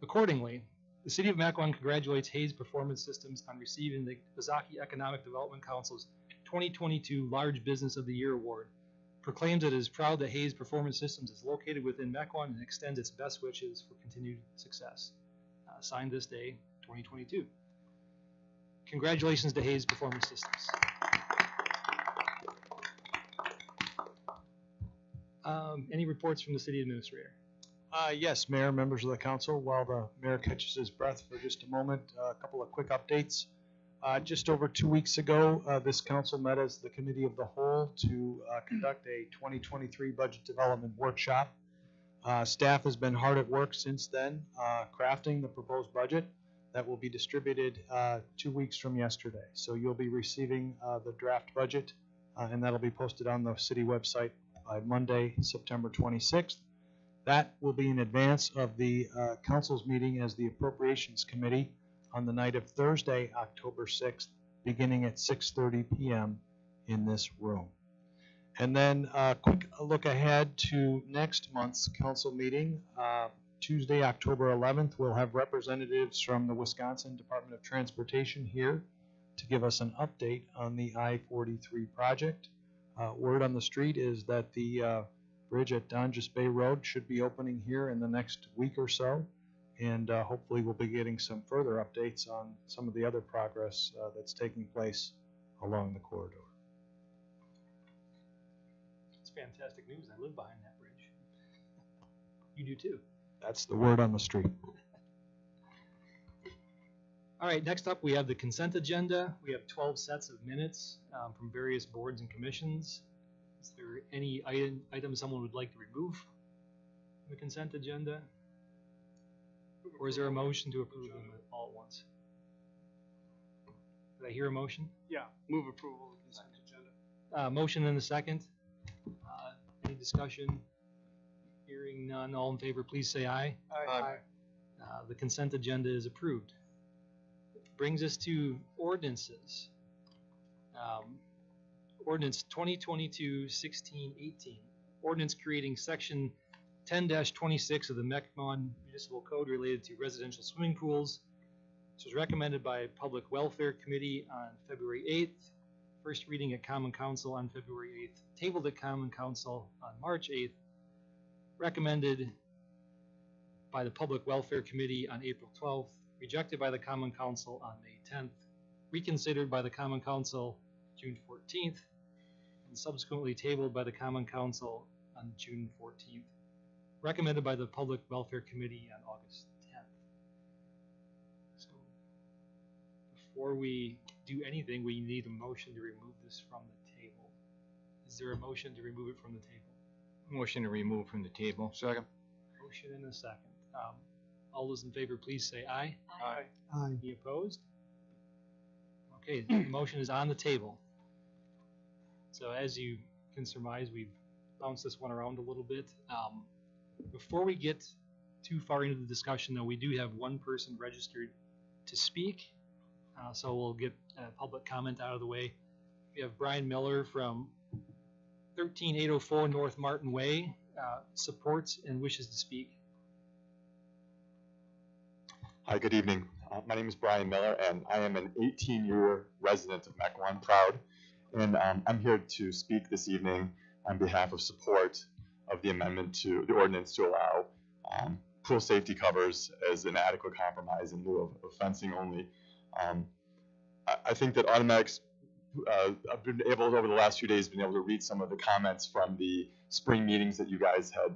Accordingly, the City of Mequon congratulates Hayes Performance Systems on receiving the Ozaki Economic Development Council's 2022 Large Business of the Year Award, proclaims it is proud that Hayes Performance Systems is located within Mequon and extends its best wishes for continued success. Signed this day, 2022. Congratulations to Hayes Performance Systems. Any reports from the city administrator? Yes, Mayor, members of the council, while the mayor catches his breath for just a moment, a couple of quick updates. Just over 2 weeks ago, this council met as the committee of the whole to conduct a 2023 budget development workshop. Staff has been hard at work since then, crafting the proposed budget that will be distributed 2 weeks from yesterday. So you'll be receiving the draft budget, and that'll be posted on the city website by Monday, September 26th. That will be in advance of the council's meeting as the Appropriations Committee on the night of Thursday, October 6th, beginning at 6:30 p.m. in this room. And then a quick look ahead to next month's council meeting. Tuesday, October 11th, we'll have representatives from the Wisconsin Department of Transportation here to give us an update on the I-43 project. Word on the street is that the bridge at Donjas Bay Road should be opening here in the next week or so, and hopefully we'll be getting some further updates on some of the other progress that's taking place along the corridor. It's fantastic news. I live behind that bridge. You do too. That's the word on the street. All right, next up we have the consent agenda. We have 12 sets of minutes from various boards and commissions. Is there any item someone would like to remove from the consent agenda? Or is there a motion to approve them all at once? Did I hear a motion? Yeah, move approval of the consent agenda. Motion and a second. Any discussion? Hearing none, all in favor, please say aye. Aye. The consent agenda is approved. Brings us to ordinances. Ordinance 2022-16-18. Ordinance creating section 10-26 of the Mequon Municipal Code related to residential swimming pools. This was recommended by Public Welfare Committee on February 8th. First reading at Common Council on February 8th. Tabled at Common Council on March 8th. Recommended by the Public Welfare Committee on April 12th. Rejected by the Common Council on May 10th. Reconsidered by the Common Council June 14th. And subsequently tabled by the Common Council on June 14th. Recommended by the Public Welfare Committee on August 10th. So before we do anything, we need a motion to remove this from the table. Is there a motion to remove it from the table? Motion to remove from the table. Second. Motion and a second. All those in favor, please say aye. Aye. Aye. Any opposed? Okay, the motion is on the table. So as you can surmise, we've bounced this one around a little bit. Before we get too far into the discussion, though, we do have one person registered to speak. So we'll get public comment out of the way. We have Brian Miller from 13804 North Martin Way, supports and wishes to speak. Hi, good evening. My name is Brian Miller, and I am an 18-year resident of Mequon, proud. And I'm here to speak this evening on behalf of support of the amendment to the ordinance to allow pool safety covers as an adequate compromise in lieu of fencing only. I think that automatics, I've been able over the last few days, been able to read some of the comments from the spring meetings that you guys had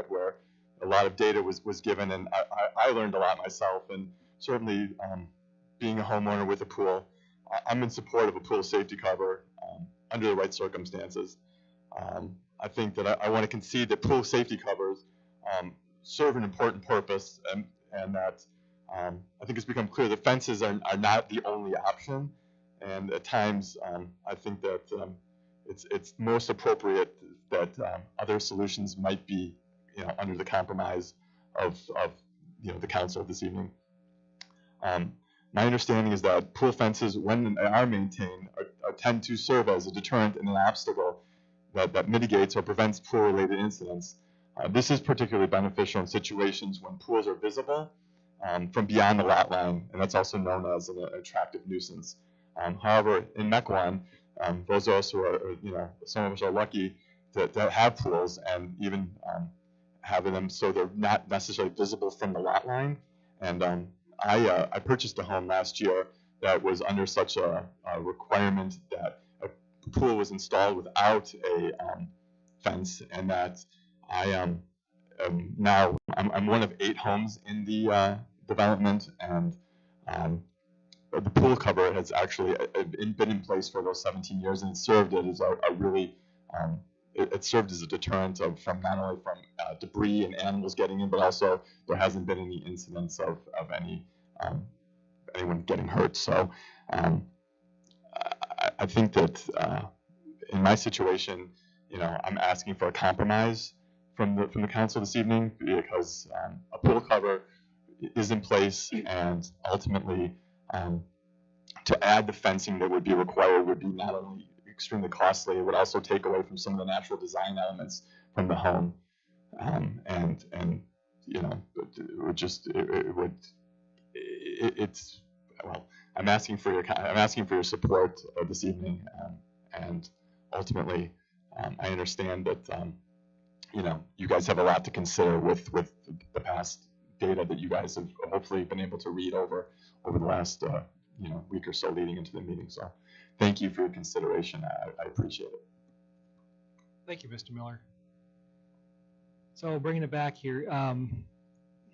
where a lot of data was given, and I learned a lot myself, and certainly being a homeowner with a pool, I'm in support of a pool safety cover under the right circumstances. I think that I want to concede that pool safety covers serve an important purpose, and that I think it's become clear that fences are not the only option. And at times, I think that it's most appropriate that other solutions might be, under the compromise of the council this evening. My understanding is that pool fences, when they are maintained, tend to serve as a deterrent and an obstacle that mitigates or prevents pool-related incidents. This is particularly beneficial in situations when pools are visible from beyond the lot line, and that's also known as an attractive nuisance. However, in Mequon, those of us who are, some of us are lucky to have pools, and even having them so they're not necessarily visible from the lot line. And I purchased a home last year that was under such a requirement that a pool was installed without a fence, and that I am now I'm one of 8 homes in the development, and the pool cover has actually been in place for those 17 years, and it served it as a really it served as a deterrent from not only from debris and animals getting in, but also there hasn't been any incidents of any anyone getting hurt. So I think that in my situation, I'm asking for a compromise from the council this evening, because a pool cover is in place, and ultimately to add the fencing that would be required would be not only extremely costly, it would also take away from some of the natural design elements from the home, and it would just it's well, I'm asking for your support this evening, and ultimately I understand that you guys have a lot to consider with the past data that you guys have hopefully been able to read over the last week or so leading into the meeting. So thank you for your consideration. I appreciate it. Thank you, Mr. Miller. So bringing it back here,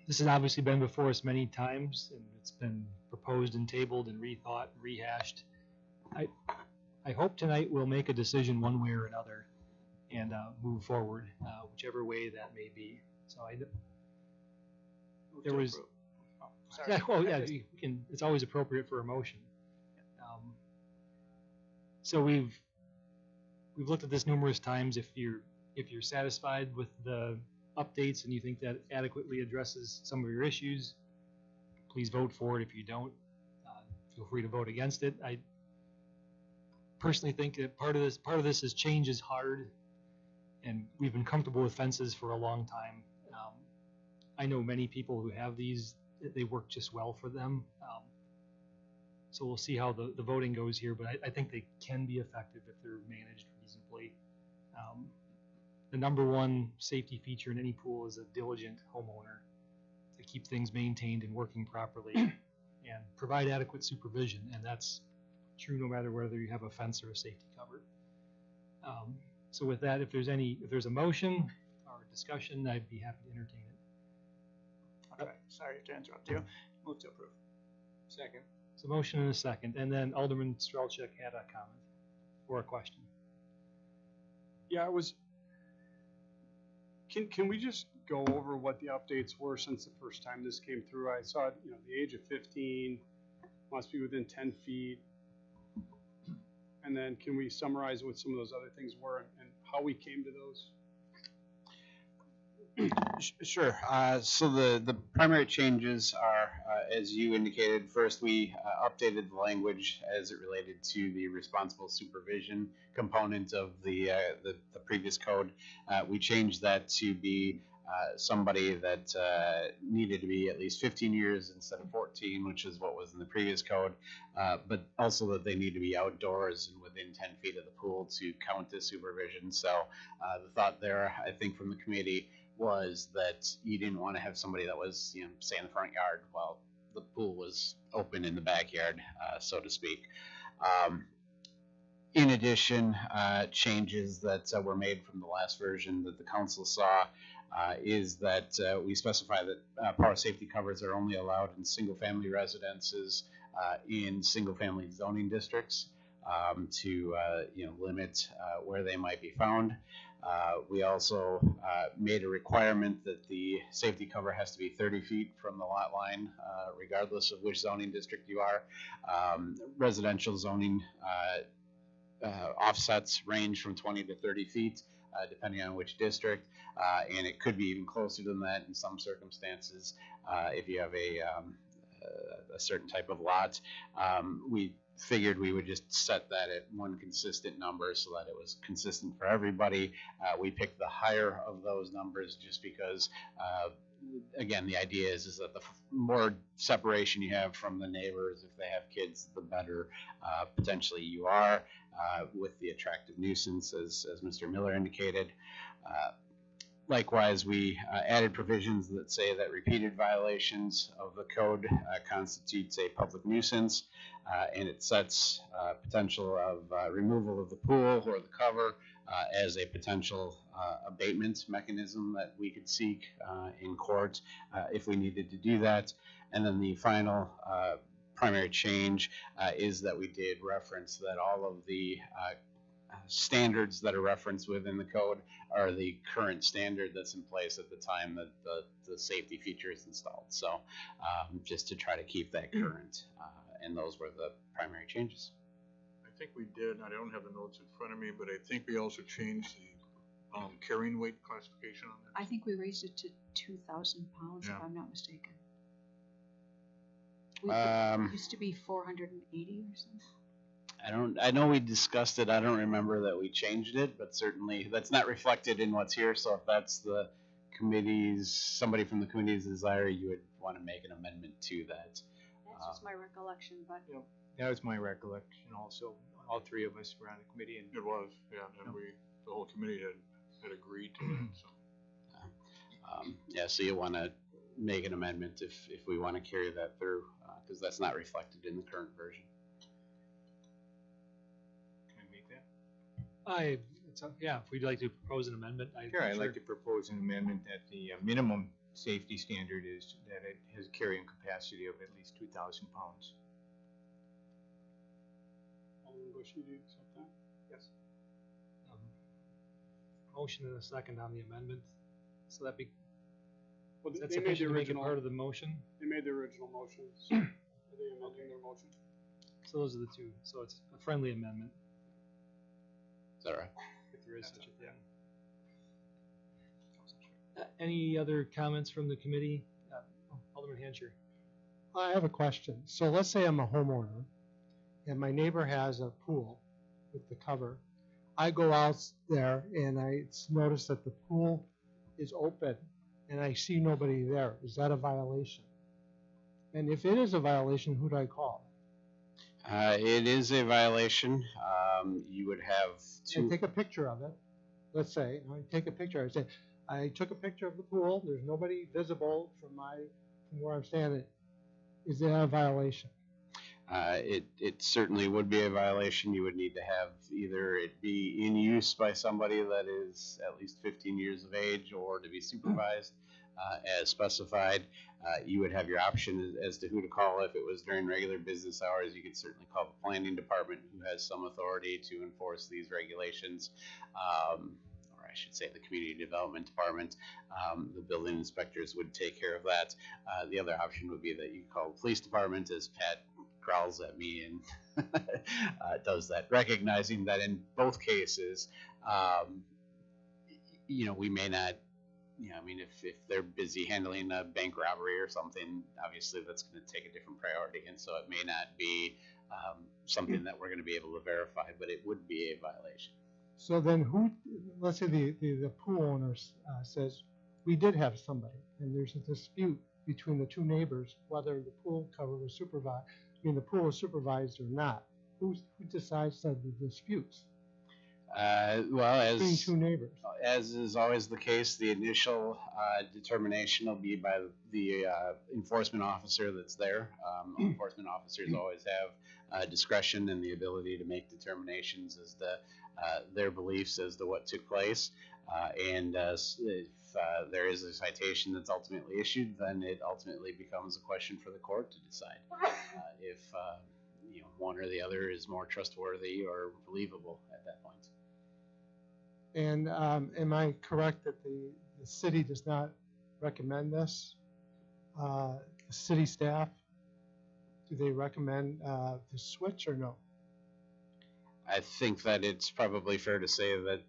this has obviously been before us many times, and it's been proposed and tabled and rethought, rehashed. I hope tonight we'll make a decision one way or another and move forward, whichever way that may be. So there was. Sorry. Yeah, well, yeah, you can. It's always appropriate for a motion. So we've looked at this numerous times. If you're satisfied with the updates and you think that adequately addresses some of your issues, please vote for it. If you don't, feel free to vote against it. I personally think that part of this is change is hard, and we've been comfortable with fences for a long time. I know many people who have these. They work just well for them. So we'll see how the voting goes here, but I think they can be effective if they're managed reasonably. The number one safety feature in any pool is a diligent homeowner to keep things maintained and working properly and provide adequate supervision, and that's true no matter whether you have a fence or a safety cover. So with that, if there's a motion or discussion, I'd be happy to entertain it. Okay, sorry to interrupt you. Move to approve. Second. So motion and a second, and then Alderman Strelchuk had a comment or a question. Yeah, Can we just go over what the updates were since the first time this came through? I saw, the age of 15 must be within 10 feet. And then can we summarize what some of those other things were and how we came to those? Sure. So the primary changes are, as you indicated, first we updated the language as it related to the responsible supervision component of the previous code. We changed that to be somebody that needed to be at least 15 years instead of 14, which is what was in the previous code, but also that they need to be outdoors and within 10 feet of the pool to count as supervision. So the thought there, I think, from the committee was that you didn't want to have somebody that was, say in the front yard while the pool was open in the backyard, so to speak. In addition, changes that were made from the last version that the council saw is that we specify that power safety covers are only allowed in single-family residences in single-family zoning districts. to limit where they might be found. We also made a requirement that the safety cover has to be 30 feet from the lot line, regardless of which zoning district you are. Residential zoning offsets range from 20 to 30 feet, depending on which district, and it could be even closer than that in some circumstances if you have a certain type of lot. We figured we would just set that at one consistent number so that it was consistent for everybody. We picked the higher of those numbers just because, again, the idea is that the more separation you have from the neighbors, if they have kids, the better potentially you are with the attractive nuisance, as Mr. Miller indicated. Likewise, we added provisions that say that repeated violations of the code constitutes a public nuisance, and it sets potential of removal of the pool or the cover as a potential abatement mechanism that we could seek in court if we needed to do that. And then the final primary change is that we did reference that all of the standards that are referenced within the code are the current standard that's in place at the time that the safety feature is installed. So just to try to keep that current, and those were the primary changes. I think we did, I don't have the notes in front of me, but I think we also changed the carrying weight classification on that. I think we raised it to 2,000 pounds, Yeah. if I'm not mistaken. It used to be 480 or something. I know we discussed it. I don't remember that we changed it, but certainly that's not reflected in what's here. So if that's the somebody from the committee's desire, you would want to make an amendment to that. That's just my recollection, but. Yep. That was my recollection also. All three of us were on the committee, and It was, yeah, and the whole committee had agreed to that, so. Yeah, so you want to make an amendment if we want to carry that through, because that's not reflected in the current version. can I make that? Yeah, if we'd like to propose an amendment, Sure, I'd like to propose an amendment that the minimum safety standard is that it has a carrying capacity of at least 2,000 pounds. Alderman Bush, you accept that? Yes. Motion and a second on the amendment. So that be, Well, is that they made the sufficient to make it original, part of the motion? they made the original motion, so are they amending their motion? So those are the two. So it's a friendly amendment, Is that right? if there is such a thing. Any other comments from the committee? Alderman Hancher. I have a question. So let's say I'm a homeowner and my neighbor has a pool with the cover. I go out there and I notice that the pool is open and I see nobody there. Is that a violation? And if it is a violation, who do I call? It is a violation. You would have I to. take a picture of it. Let's say I take a picture. I say, I took a picture of the pool. There's nobody visible from where I'm standing. Is that a violation? It certainly would be a violation. You would need to have either it be in use by somebody that is at least 15 years of age or to be supervised as specified. You would have your option as to who to call. If it was during regular business hours, you could certainly call the planning department, who has some authority to enforce these regulations. Or I should say the community development department. The building inspectors would take care of that. The other option would be that you call the police department, as Pat growls at me and does that, recognizing that in both cases, we may not, I mean, if they're busy handling a bank robbery or something, obviously that's going to take a different priority, and so it may not be something that we're going to be able to verify, but it would be a violation. So then let's say the pool owner says, we did have somebody, and there's a dispute between the two neighbors, whether the pool cover was supervised, the pool was supervised or not. Who decides the disputes? Well, between two neighbors. As is always the case, the initial determination will be by the enforcement officer that's there. Enforcement officers always have discretion and the ability to make determinations as to their beliefs as to what took place. And if there is a citation that's ultimately issued, then it ultimately becomes a question for the court to decide. If one or the other is more trustworthy or believable at that point. And am I correct that the city does not recommend this? The city staff, do they recommend the switch or no? I think that it's probably fair to say that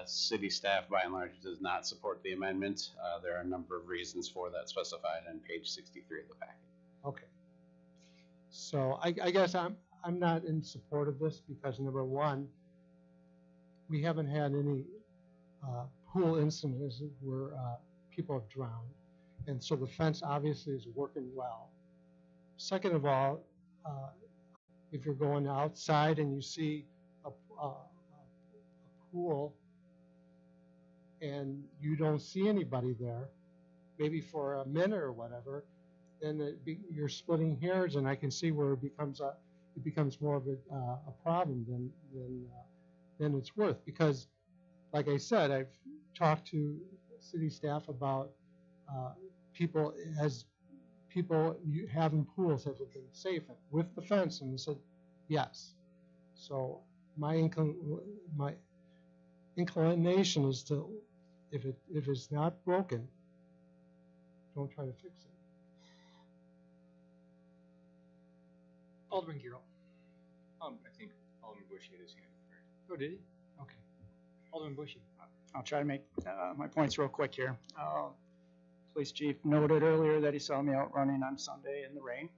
city staff, by and large, does not support the amendment. There are a number of reasons for that specified on page 63 of the packet. Okay. So I guess I'm not in support of this because number one, we haven't had any pool incidents where people have drowned. And so the fence obviously is working well. Second of all, if you're going outside and you see a pool and you don't see anybody there, maybe for a minute or whatever, then you're splitting hairs, and I can see where it becomes more of a problem than it's worth. Because, like I said, I've talked to city staff about people having pools have been safe with the fence, and they said yes. So my inclination is to, if it's not broken, don't try to fix it. Alderman Giro. I think Alderman Bush hit his hand first. Oh, did he? Okay. Alderman Bushy. I'll try to make my points real quick here. Police chief noted earlier that he saw me out running on Sunday in the rain,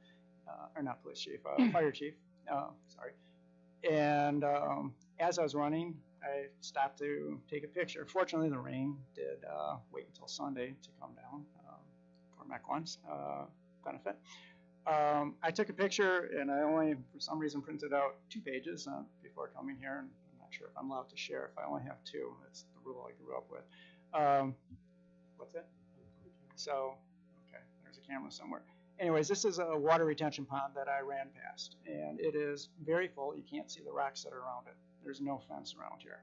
or not police chief, fire chief, sorry. And as I was running, I stopped to take a picture. Fortunately, the rain did wait until Sunday to come down for Mequon's benefit. I took a picture, and I only, for some reason, printed out 2 pages before coming here, and I'm not sure if I'm allowed to share if I only have 2. That's the rule I grew up with. What's that? So, okay, there's a camera somewhere. Anyways, this is a water retention pond that I ran past, and it is very full. You can't see the rocks that are around it. There's no fence around here.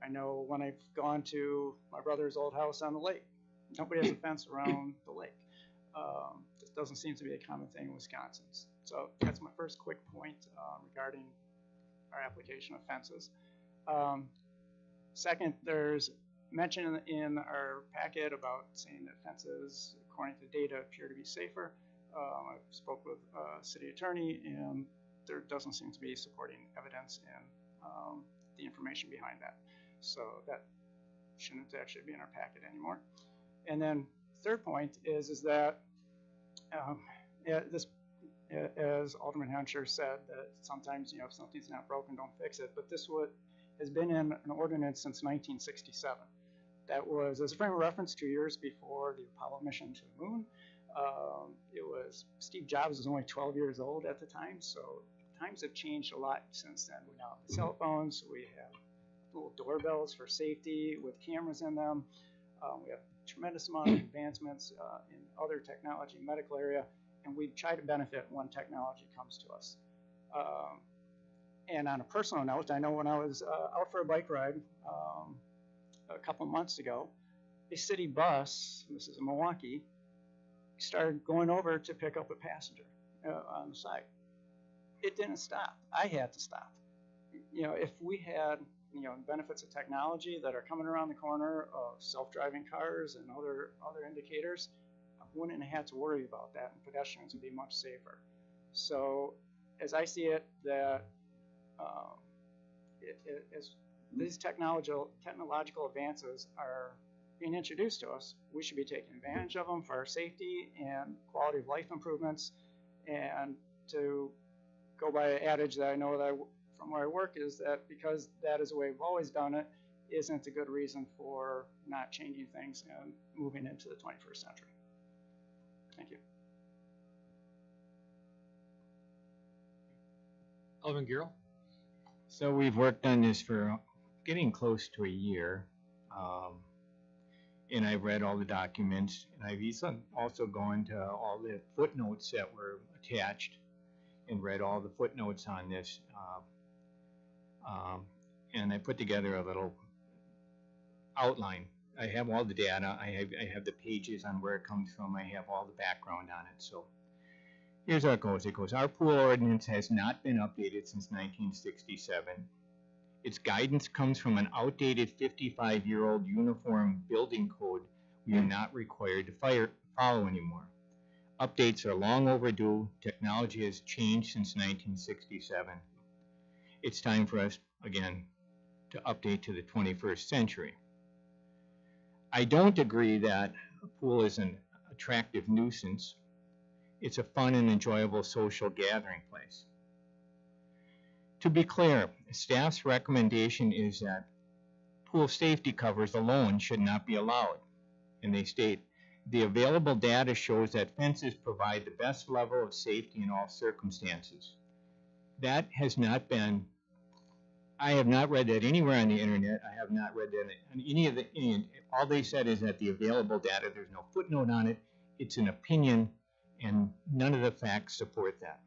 I know when I've gone to my brother's old house on the lake, nobody has a fence around the lake. This doesn't seem to be a common thing in Wisconsin. So that's my first quick point regarding our application of fences. Second, there's mention in our packet about saying that fences, according to data, appear to be safer. I spoke with city attorney, and there doesn't seem to be supporting evidence in the information behind that. So that shouldn't actually be in our packet anymore. And then third point is that as Alderman Hanscher said, that sometimes, if something's not broken, don't fix it. But this has been in an ordinance since 1967. That was, as a frame of reference, 2 years before the Apollo mission to the moon. Steve Jobs was only 12 years old at the time, so times have changed a lot since then. We now have the cell phones, we have little doorbells for safety with cameras in them. We have a tremendous amount of advancements in other technology, medical area, and we try to benefit when technology comes to us. And on a personal note, I know when I was out for a bike ride a couple months ago, a city bus, this is in Milwaukee, started going over to pick up a passenger on the side. It didn't stop. I had to stop. If we had, benefits of technology that are coming around the corner of self-driving cars and other indicators, I wouldn't have had to worry about that, and pedestrians would be much safer. So, as I see it, that as these technological advances are being introduced to us, we should be taking advantage of them for our safety and quality of life improvements. And to go by an adage that I know that from where I work is that because that is the way we've always done it, isn't a good reason for not changing things and moving into the 21st century. Thank you. Alderman Giro. So we've worked on this for getting close to a year. And I've read all the documents, and I've also gone to all the footnotes that were attached and read all the footnotes on this. And I put together a little outline. I have all the data. I have the pages on where it comes from. I have all the background on it. So Here's how it goes. It goes, our pool ordinance has not been updated since 1967. Its guidance comes from an outdated 55-year-old uniform building code we are not required to follow anymore. Updates are long overdue. Technology has changed since 1967. It's time for us, again, to update to the 21st century. I don't agree that a pool is an attractive nuisance. It's a fun and enjoyable social gathering place. To be clear, staff's recommendation is that pool safety covers alone should not be allowed. And they state, the available data shows that fences provide the best level of safety in all circumstances. That has not been, I have not read that anywhere on the internet. I have not read that on any of the, all they said is that the available data, there's no footnote on it. It's an opinion, and none of the facts support that.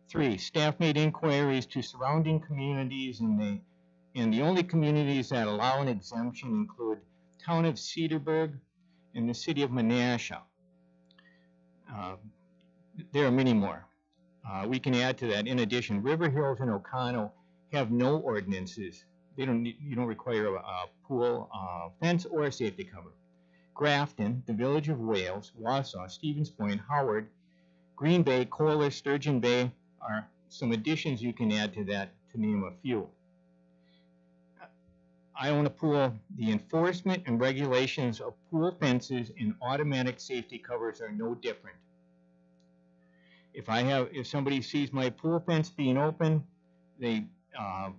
3, staff made inquiries to surrounding communities, and the only communities that allow an exemption include town of Cedarburg and the city of Menasha. There are many more. We can add to that. In addition, River Hills and O'Connell have no ordinances. You don't require a pool fence or a safety cover. Grafton, the Village of Wales, Wausau, Stevens Point, Howard, Green Bay, Kohler, Sturgeon Bay are some additions you can add to that, to name a few. I own a pool. The enforcement and regulations of pool fences and automatic safety covers are no different. If somebody sees my pool fence being open, they call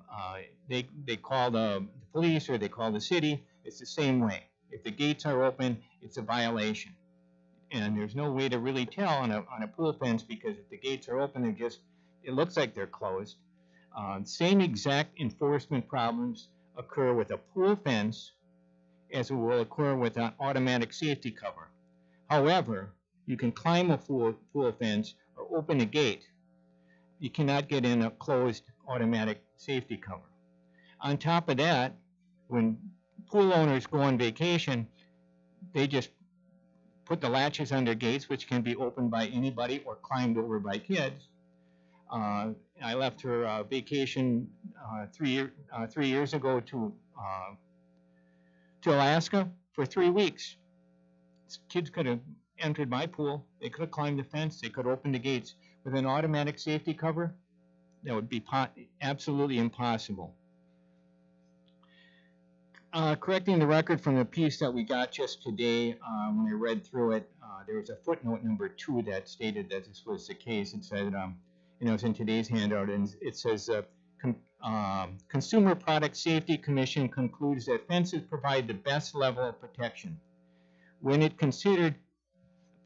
the police or they call the city. It's the same way. If the gates are open, it's a violation. And there's no way to really tell on a pool fence, because if the gates are open, it looks like they're closed. Same exact enforcement problems occur with a pool fence as it will occur with an automatic safety cover. However, you can climb a pool fence or open a gate. You cannot get in a closed automatic safety cover. On top of that, when pool owners go on vacation, they just put the latches on their gates, which can be opened by anybody or climbed over by kids. I left her vacation 3 years ago to Alaska for 3 weeks. Kids could have entered my pool. They could have climbed the fence. They could have opened the gates. With an automatic safety cover, that would be absolutely impossible. Correcting the record from the piece that we got just today, when I read through it, there was a footnote number 2 that stated that this was the case. It said, it's in today's handout, and it says, Consumer Product Safety Commission concludes that fences provide the best level of protection. When it considered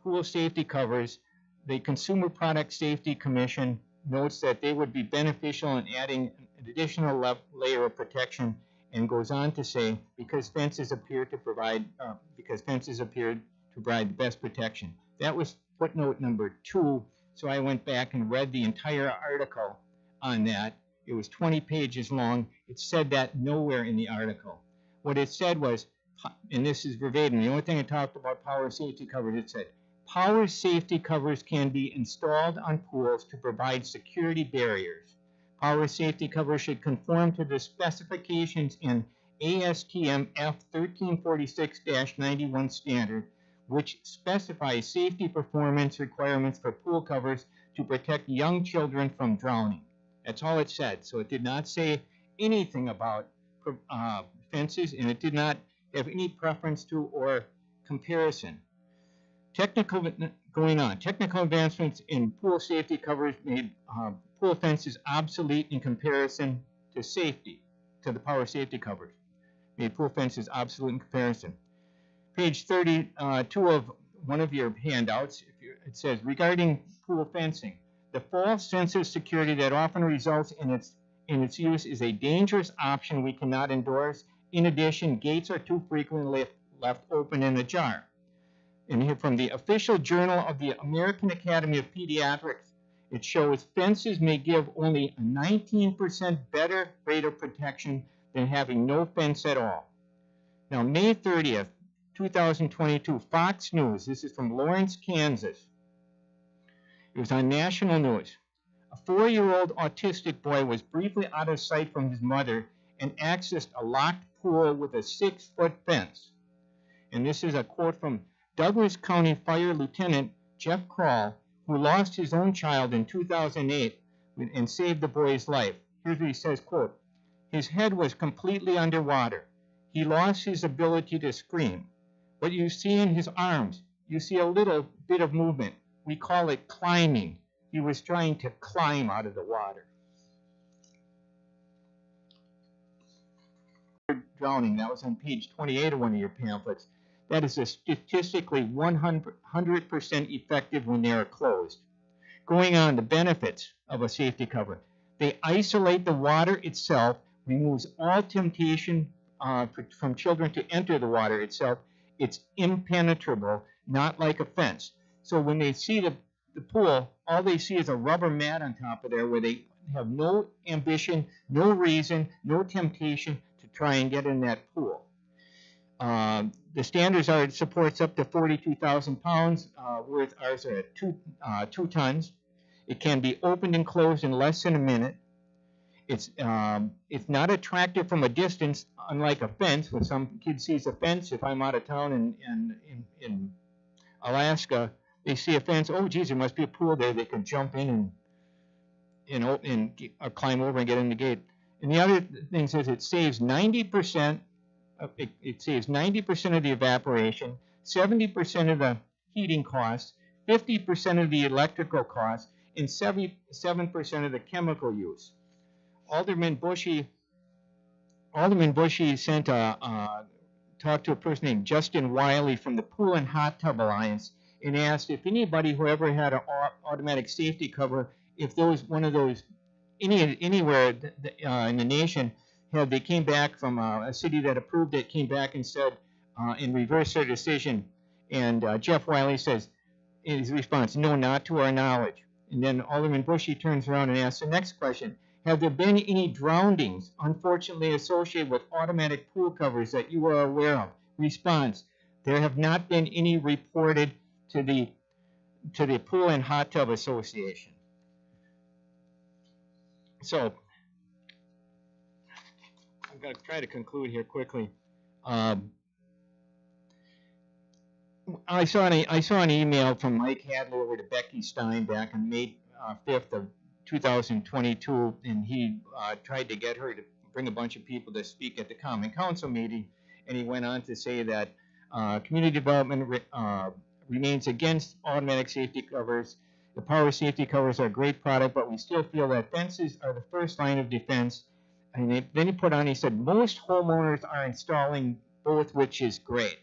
pool safety covers, the Consumer Product Safety Commission notes that they would be beneficial in adding an additional layer of protection, and goes on to say, because fences appear to provide the best protection. That was footnote number 2. So I went back and read the entire article on that. It was 20 pages long. It said that nowhere in the article. What it said was, and this is verbatim, the only thing it talked about power safety covers, it said, power safety covers can be installed on pools to provide security barriers. Power safety covers should conform to the specifications in ASTM F1346-91 standard, which specifies safety performance requirements for pool covers to protect young children from drowning. That's all it said. So it did not say anything about fences, and it did not have any preference to or comparison. Technical advancements in pool safety covers made pool fences obsolete in comparison to safety, to the power safety covers. Made pool fences obsolete in comparison. Page 32 of one of your handouts, it says, regarding pool fencing, the false sense of security that often results in its use is a dangerous option we cannot endorse. In addition, gates are too frequently left open and ajar. And here from the official journal of the American Academy of Pediatrics, it shows fences may give only a 19% better rate of protection than having no fence at all. Now, May 30th, 2022, Fox News, this is from Lawrence, Kansas. It was on national news. A 4-year-old autistic boy was briefly out of sight from his mother and accessed a locked pool with a 6-foot fence. And this is a quote from Douglas County Fire Lieutenant Jeff Kroll, who lost his own child in 2008 and saved the boy's life. Here's what he says, quote, "His head was completely underwater. He lost his ability to scream. What you see in his arms, you see a little bit of movement. We call it climbing. He was trying to climb out of the water." Drowning, that was on page 28 of one of your pamphlets. That is a statistically 100% effective when they are closed. Going on, the benefits of a safety cover. They isolate the water itself, removes all temptation from children to enter the water itself. It's impenetrable, not like a fence. So when they see the pool, all they see is a rubber mat on top of there where they have no ambition, no reason, no temptation to try and get in that pool. The standards are it supports up to 42,000 pounds worth. Ours are at 2 tons. It can be opened and closed in less than a minute. It's not attractive from a distance, unlike a fence. When some kid sees a fence, if I'm out of town in Alaska, they see a fence. Oh, geez, there must be a pool there. They can jump in and climb over and get in the gate. And the other thing is it saves 90%. It saves 90% of the evaporation, 70% of the heating costs, 50% of the electrical costs, and 77% of the chemical use. Alderman Bushy sent talked to a person named Justin Wiley from the Pool and Hot Tub Alliance and asked if anybody who ever had an automatic safety cover, if anywhere in the nation, they came back from a city that approved it, came back and said, and reversed their decision. And Jeff Wiley says, in his response, no, not to our knowledge. And then Alderman Bushy turns around and asks the next question, have there been any drownings unfortunately associated with automatic pool covers that you are aware of? Response, there have not been any reported to the Pool and Hot Tub Association. So, I'm going to try to conclude here quickly. I saw an email from Mike Hadley over to Becky Stein back on May 5th of 2022, and he tried to get her to bring a bunch of people to speak at the Common Council meeting, and he went on to say that community development remains against automatic safety covers. The power safety covers are a great product, but we still feel that fences are the first line of defense. And then he put on, he said, most homeowners are installing both, which is great.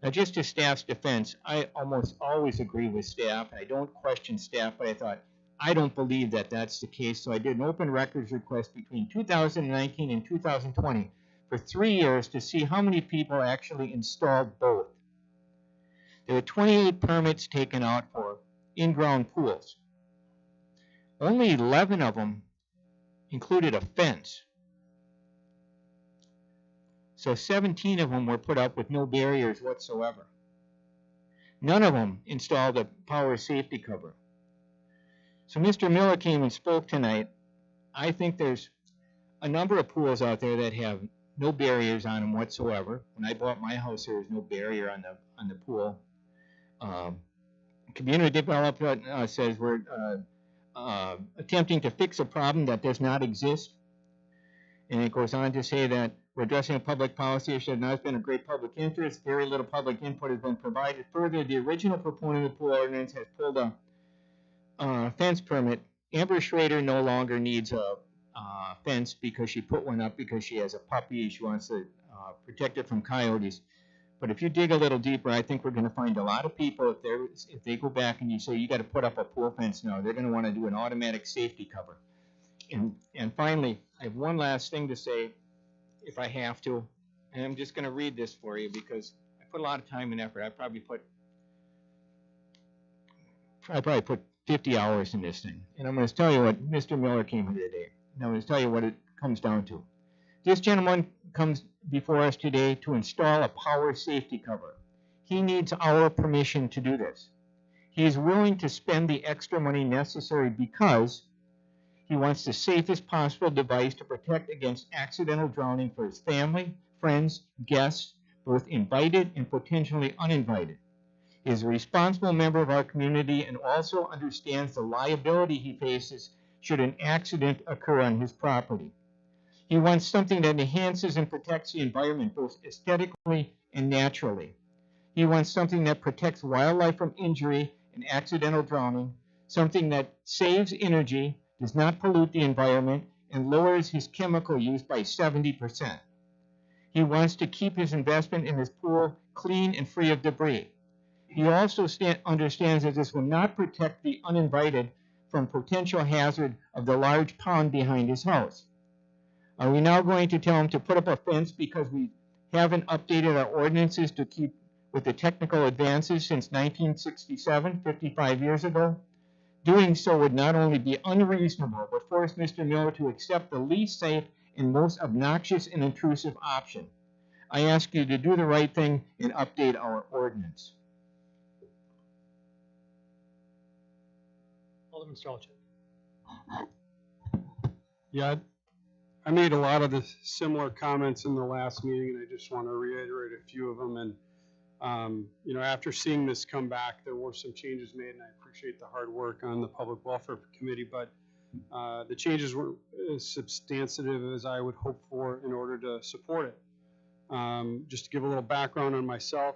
Now, just to staff's defense, I almost always agree with staff. I don't question staff, but I thought, I don't believe that that's the case. So I did an open records request between 2019 and 2020 for 3 years to see how many people actually installed both. There were 28 permits taken out for in-ground pools. Only 11 of them included a fence. So 17 of them were put up with no barriers whatsoever. None of them installed a power safety cover. So Mr. Miller came and spoke tonight. I think there's a number of pools out there that have no barriers on them whatsoever. When I bought my house, there was no barrier on the pool. Community development says we're attempting to fix a problem that does not exist. And it goes on to say that we're addressing a public policy issue that has been of great public interest. Very little public input has been provided. Further, the original proponent of the pool ordinance has pulled a fence permit. Amber Schrader no longer needs a fence because she put one up because she has a puppy. She wants to protect it from coyotes. But if you dig a little deeper, I think we're going to find a lot of people, if they go back and you say you got to put up a pool fence now, they're going to want to do an automatic safety cover. And finally, I have one last thing to say, if I have to, and I'm just going to read this for you because I put a lot of time and effort. I probably put 50 hours in this thing. And I'm going to tell you what Mr. Miller came here today. And I'm going to tell you what it comes down to. This gentleman comes before us today to install a power safety cover. He needs our permission to do this. He is willing to spend the extra money necessary because he wants the safest possible device to protect against accidental drowning for his family, friends, guests, both invited and potentially uninvited. He is a responsible member of our community and also understands the liability he faces should an accident occur on his property. He wants something that enhances and protects the environment both aesthetically and naturally. He wants something that protects wildlife from injury and accidental drowning, something that saves energy, does not pollute the environment, and lowers his chemical use by 70%. He wants to keep his investment in his pool clean and free of debris. He also understands that this will not protect the uninvited from potential hazard of the large pond behind his house. Are we now going to tell him to put up a fence because we haven't updated our ordinances to keep with the technical advances since 1967, 55 years ago? Doing so would not only be unreasonable, but force Mr. Miller to accept the least safe and most obnoxious and intrusive option. I ask you to do the right thing and update our ordinance. Alderman Strelchuk. Yeah, I made a lot of the similar comments in the last meeting, and I just want to reiterate a few of them. And you know, after seeing this come back, there were some changes made, and I appreciate the hard work on the Public Welfare Committee, but the changes weren't as substantive as I would hope for in order to support it. Just to give a little background on myself,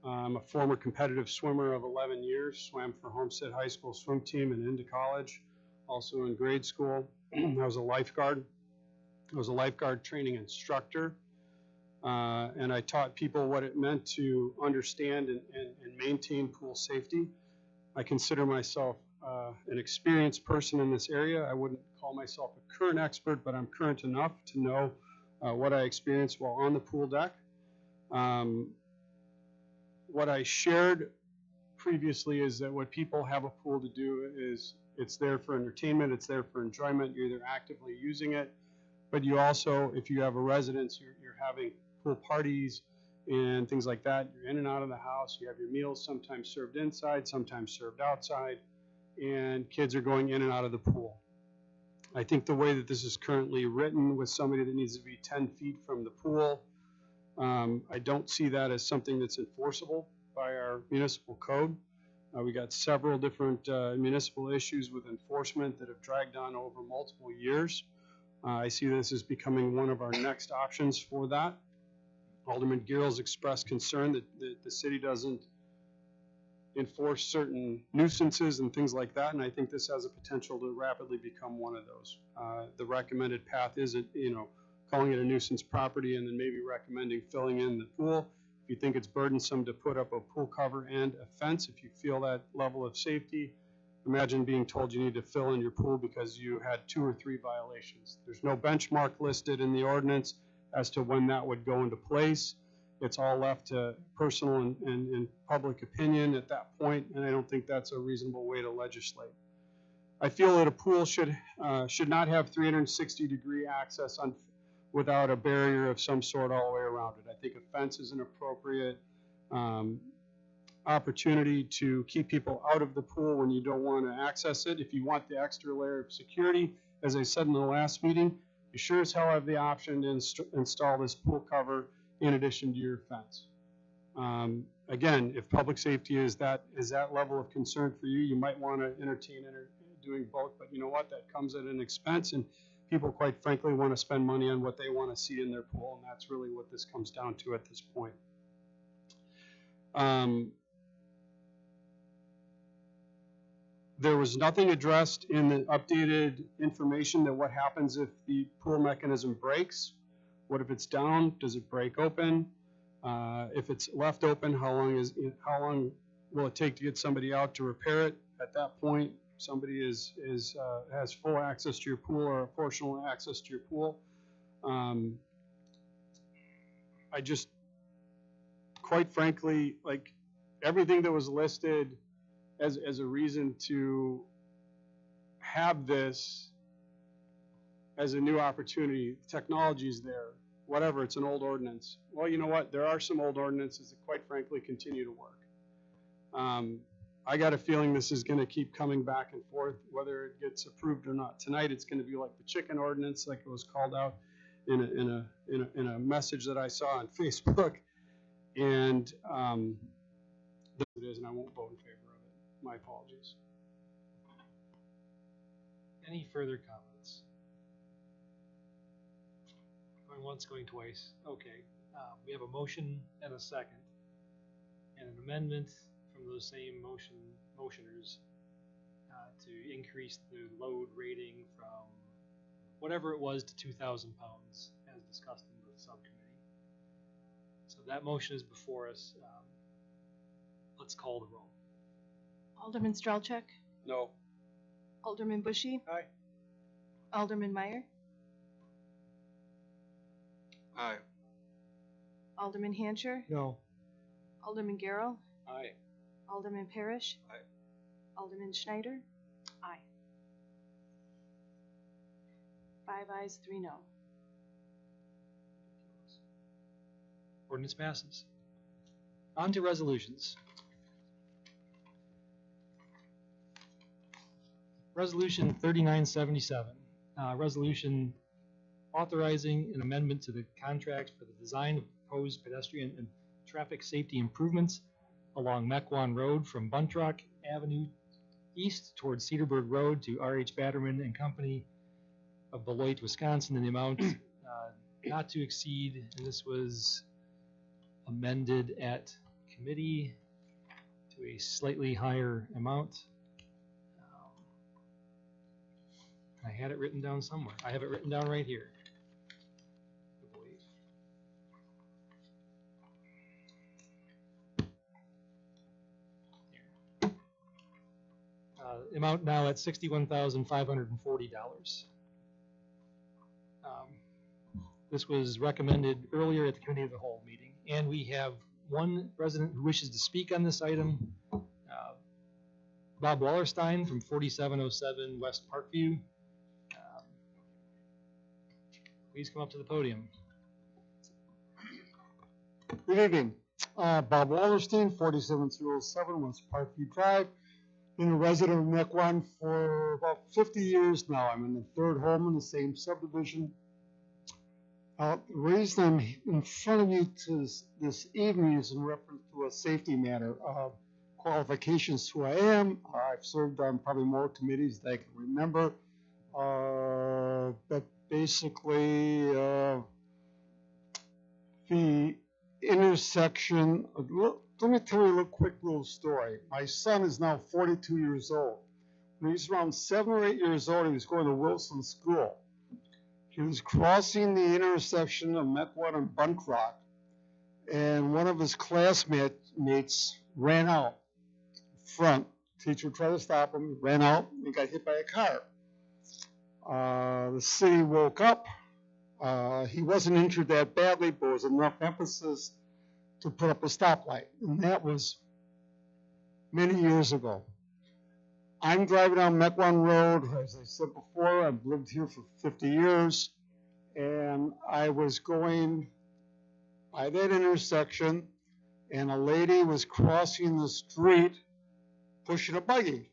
I'm a former competitive swimmer of 11 years, swam for Homestead High School swim team and into college, also in grade school. I was a lifeguard. I was a lifeguard training instructor. And I taught people what it meant to understand and maintain pool safety. I consider myself an experienced person in this area. I wouldn't call myself a current expert, but I'm current enough to know what I experienced while on the pool deck. What I shared previously is that what people have a pool to do is it's there for entertainment, it's there for enjoyment, you're either actively using it, but you also, if you have a residence, you're having pool parties and things like that. You're in and out of the house. You have your meals sometimes served inside, sometimes served outside, and kids are going in and out of the pool. I think the way that this is currently written with somebody that needs to be 10 feet from the pool, I don't see that as something that's enforceable by our municipal code. We got several different municipal issues with enforcement that have dragged on over multiple years. I see this as becoming one of our next options for that. Alderman Girls expressed concern that the city doesn't enforce certain nuisances and things like that, and I think this has a potential to rapidly become one of those. The recommended path is, calling it a nuisance property and then maybe recommending filling in the pool. If you think it's burdensome to put up a pool cover and a fence, if you feel that level of safety, imagine being told you need to fill in your pool because you had 2 or 3 violations. There's no benchmark listed in the ordinance as to when that would go into place. It's all left to personal and public opinion at that point, and I don't think that's a reasonable way to legislate. I feel that a pool should not have 360-degree access without a barrier of some sort all the way around it. I think a fence is an appropriate opportunity to keep people out of the pool when you don't want to access it. If you want the extra layer of security, as I said in the last meeting, you sure as hell have the option to install this pool cover in addition to your fence. Again, if public safety is that level of concern for you, you might want to entertain doing both, but you know what, that comes at an expense, and people quite frankly want to spend money on what they want to see in their pool, and that's really what this comes down to at this point. There was nothing addressed in the updated information that what happens if the pool mechanism breaks. What if it's down? Does it break open? If it's left open, how long will it take to get somebody out to repair it? At that point, somebody has full access to your pool or a portional access to your pool. I just, quite frankly, like everything that was listed as a reason to have this as a new opportunity. Technology is there, whatever, it's an old ordinance. Well, you know what? There are some old ordinances that quite frankly continue to work. I got a feeling this is gonna keep coming back and forth, whether it gets approved or not. Tonight, it's gonna be like the chicken ordinance, like it was called out in a message that I saw on Facebook. And, it is, and I won't vote in favor of it. My apologies. Any further comments? Going once, going twice. Okay. We have a motion and a second, and an amendment from those same motioners to increase the load rating from whatever it was to 2,000 pounds, as discussed in the subcommittee. So that motion is before us. Let's call the roll. Alderman Strelchuk, No. Alderman Bushy, Aye. Alderman Meyer, Aye. Alderman Hancher, No. Alderman Garrell, Aye. Alderman Parrish, Aye. Alderman Schneider, Aye. 5 ayes, 3 no. Ordinance passes. On to resolutions. Resolution 3977, resolution authorizing an amendment to the contract for the design of proposed pedestrian and traffic safety improvements along Mequon Road from Buntrock Avenue east towards Cedarburg Road to R.H. Batterman and Company of Beloit, Wisconsin, in the amount not to exceed, and this was amended at committee to a slightly higher amount. I had it written down somewhere. I have it written down right here, I believe. Amount now at $61,540. This was recommended earlier at the Committee of the Whole meeting, and we have one resident who wishes to speak on this item. Bob Wallerstein from 4707 West Parkview. Please come up to the podium. Good evening. Bob Wallerstein, 4707 West Parkview Drive. Been a resident of Mequon for about 50 years now. I'm in the third home in the same subdivision. The reason I'm in front of you this evening is in reference to a safety matter. Qualifications, who I am. I've served on probably more committees than I can remember. But basically, the intersection, let me tell you a little quick little story. My son is now 42 years old. When he was around 7 or 8 years old, he was going to Wilson School. He was crossing the intersection of Mequon and Buntrock, and one of his classmates ran out front. Teacher tried to stop him, ran out, and got hit by a car. The city woke up. He wasn't injured that badly, but there was enough emphasis to put up a stoplight, and that was many years ago. I'm driving down Mequon Road, as I said before. I've lived here for 50 years, and I was going by that intersection, and a lady was crossing the street pushing a buggy.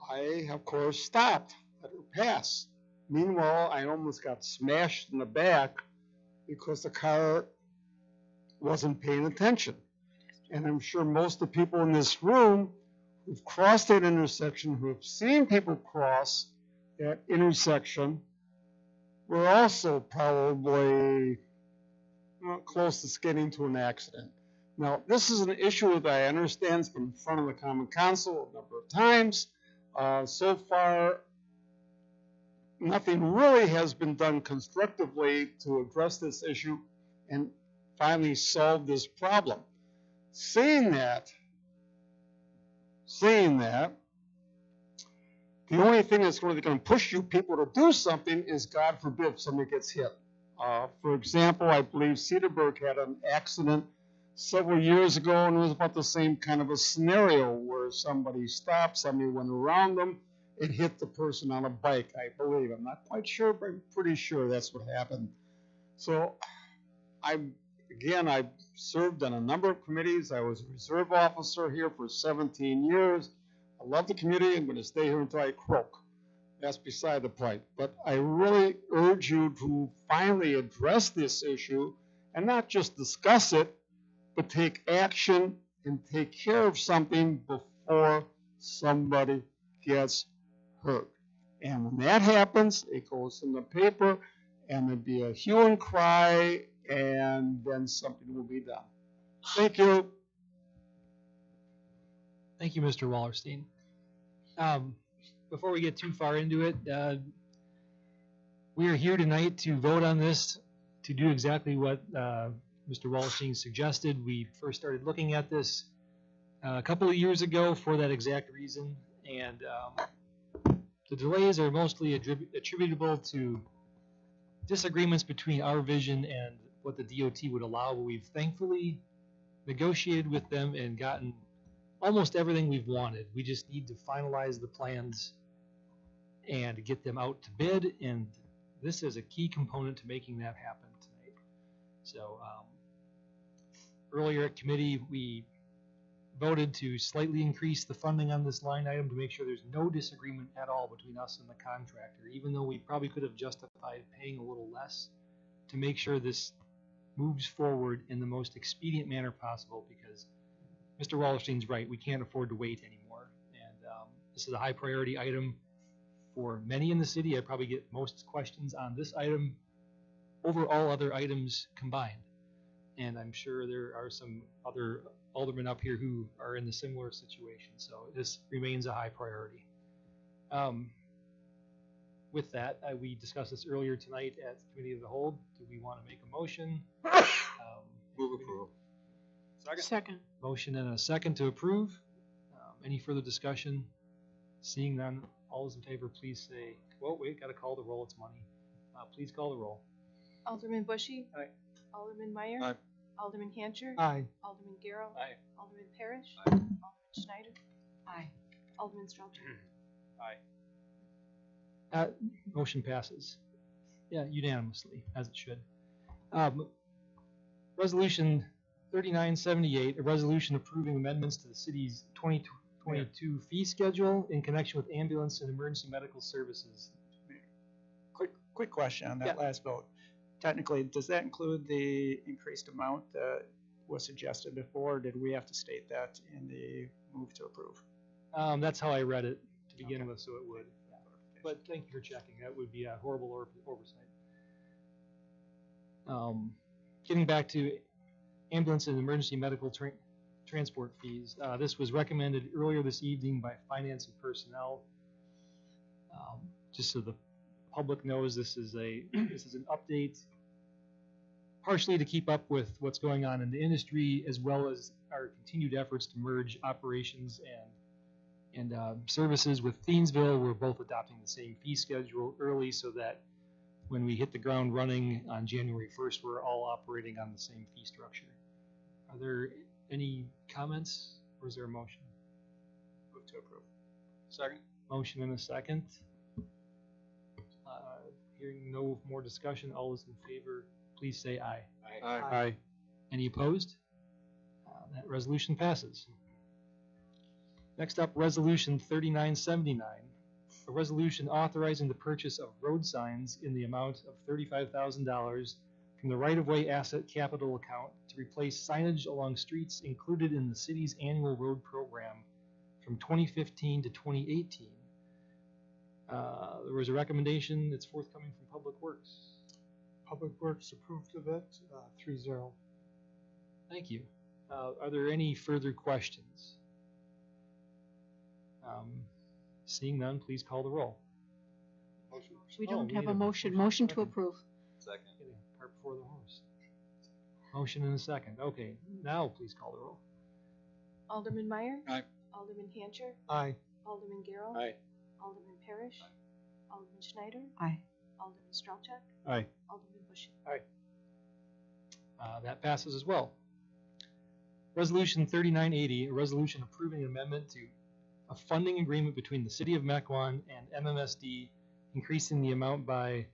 I, of course, stopped, let her pass. Meanwhile, I almost got smashed in the back because the car wasn't paying attention. And I'm sure most of the people in this room who've crossed that intersection, who have seen people cross that intersection, were also probably close to getting into an accident. Now, this is an issue that I understand has been in front of the Common Council a number of times. So far, nothing really has been done constructively to address this issue and finally solve this problem. Saying that, the only thing that's really going to push you people to do something is, God forbid, somebody gets hit. For example, I believe Cedarburg had an accident several years ago, and it was about the same kind of a scenario where somebody stopped, somebody went around them, and hit the person on a bike, I believe. I'm not quite sure, but I'm pretty sure that's what happened. So I'm again, I served on a number of committees. I was a reserve officer here for 17 years. I love the community. I'm going to stay here until I croak. That's beside the point. But I really urge you to finally address this issue and not just discuss it, but take action and take care of something before somebody gets hurt. And when that happens, it goes in the paper, and there'll be a hue and cry, and then something will be done. Thank you. Thank you, Mr. Wallerstein. Before we get too far into it, we are here tonight to vote on this, to do exactly what Mr. Wallerstein suggested. We first started looking at this a couple of years ago for that exact reason, and the delays are mostly attributable to disagreements between our vision and what the DOT would allow. We've thankfully negotiated with them and gotten almost everything we've wanted. We just need to finalize the plans and get them out to bid, and this is a key component to making that happen tonight. So earlier at committee, we voted to slightly increase the funding on this line item to make sure there's no disagreement at all between us and the contractor, even though we probably could have justified paying a little less to make sure this moves forward in the most expedient manner possible, because Mr. Wallerstein's right, we can't afford to wait anymore. And this is a high priority item for many in the city. I probably get most questions on this item over all other items combined. And I'm sure there are some other aldermen up here who are in the similar situation. So this remains a high priority. With that, we discussed this earlier tonight at the Committee of the Whole. Do we want to make a motion? Move approval. Second. Motion and a second to approve. Any further discussion? Seeing none, all those in favor, please say, well, wait, got to call the roll. It's money. Please call the roll. Alderman Bushy. Aye. Alderman Meyer. Aye. Alderman Hancher. Aye. Alderman Garrow. Aye. Alderman Parrish. Aye. Alderman Schneider. Aye. Alderman Strelchuk. Aye. Motion passes. Yeah, unanimously, as it should. Resolution 3978, a resolution approving amendments to the city's 2022 fee schedule in connection with ambulance and emergency medical services. Quick question on that Yeah. last vote. Technically, does that include the increased amount that was suggested before? Or did we have to state that in the move to approve? That's how I read it to begin with, so it would. Yeah. But thank you for checking. That would be a horrible oversight. Getting back to ambulance and emergency medical transport fees, this was recommended earlier this evening by Finance and Personnel. Just so the public knows, this is an update, partially to keep up with what's going on in the industry, as well as our continued efforts to merge operations and services with Thiensville. We're both adopting the same fee schedule early, so that when we hit the ground running on January 1st, we're all operating on the same fee structure. Are there any comments, or is there a motion? Move to approve. Second. Motion and a second. Hearing no more discussion, all those in favor, please say aye. Aye. Any opposed? That resolution passes. Next up, Resolution 3979, a resolution authorizing the purchase of road signs in the amount of $35,000 from the right-of-way asset capital account to replace signage along streets included in the city's annual road program from 2015 to 2018. There was a recommendation that's forthcoming from Public Works. Public Works approved of it, 3-0. Thank you. Are there any further questions? Seeing none, please call the roll. We Oh, don't we have need a motion. Motion to approve. Second. Getting a cart before the horse. Motion and a second. Okay, now please call the roll. Alderman Meyer. Aye. Alderman Hancher. Aye. Alderman Garrow. Aye. Alderman Parrish. Alderman Schneider. Aye. Alderman Strelchuk. Aye. Alderman Bushy. That passes as well. Resolution 3980, a resolution approving an amendment to a funding agreement between the City of Mequon and MMSD, increasing the amount by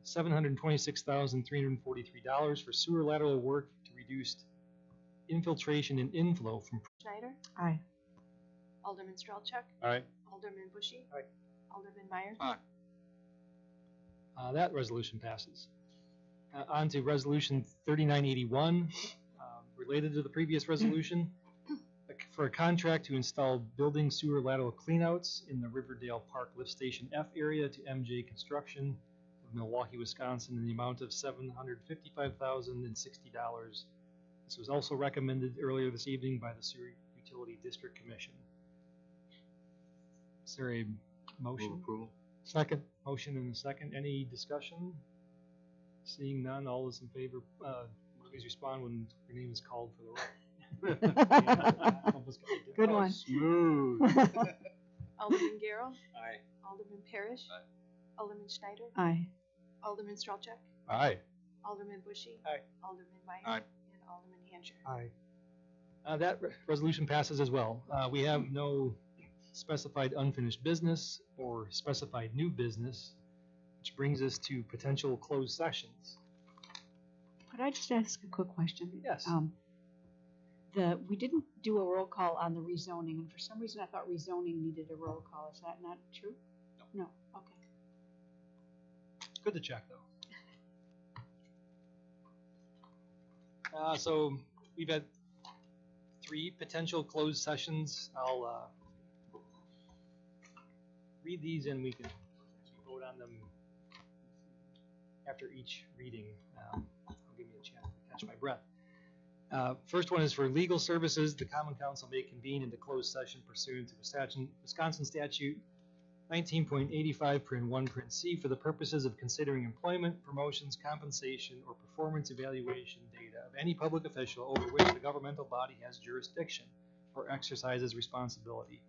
$726,343 for sewer lateral work to reduce infiltration and inflow from. Schneider, Aye. Alderman Strelchuk, Aye. Alderman Bushy, Aye. Alderman Meyer, That resolution passes. On to resolution 3981, related to the previous resolution, for a contract to install building sewer lateral cleanouts in the Riverdale Park Lift Station F area to MJ Construction of Milwaukee, Wisconsin, in the amount of $755,060. This was also recommended earlier this evening by the Sewer Utility District Commission. Is there a motion? Move approval. Second. Motion and a second. Any discussion? Seeing none, all those in favor, please respond when your name is called for the roll. Good one. Smooth. Alderman Garrow, Aye. Alderman Parrish, Aye. Alderman Schneider, Aye. Alderman Strelchuk, Aye. Alderman Bushy, Aye. Alderman Meyer, Aye. and Alderman Hancher. Aye. That resolution passes as well. We have no specified unfinished business or specified new business, which brings us to potential closed sessions. Could I just ask a quick question? Yes. We didn't do a roll call on the rezoning, and for some reason I thought rezoning needed a roll call. Is that not true? No. No. Okay. Good to check, though. So we've had 3 potential closed sessions. I'll read these and we can vote on them after each reading. Give me a chance to catch my breath. First one is for legal services. The Common Council may convene into closed session pursuant to Wisconsin Statute 19.85(1)(c) for the purposes of considering employment, promotions, compensation, or performance evaluation data of any public official over which the governmental body has jurisdiction or exercises responsibility.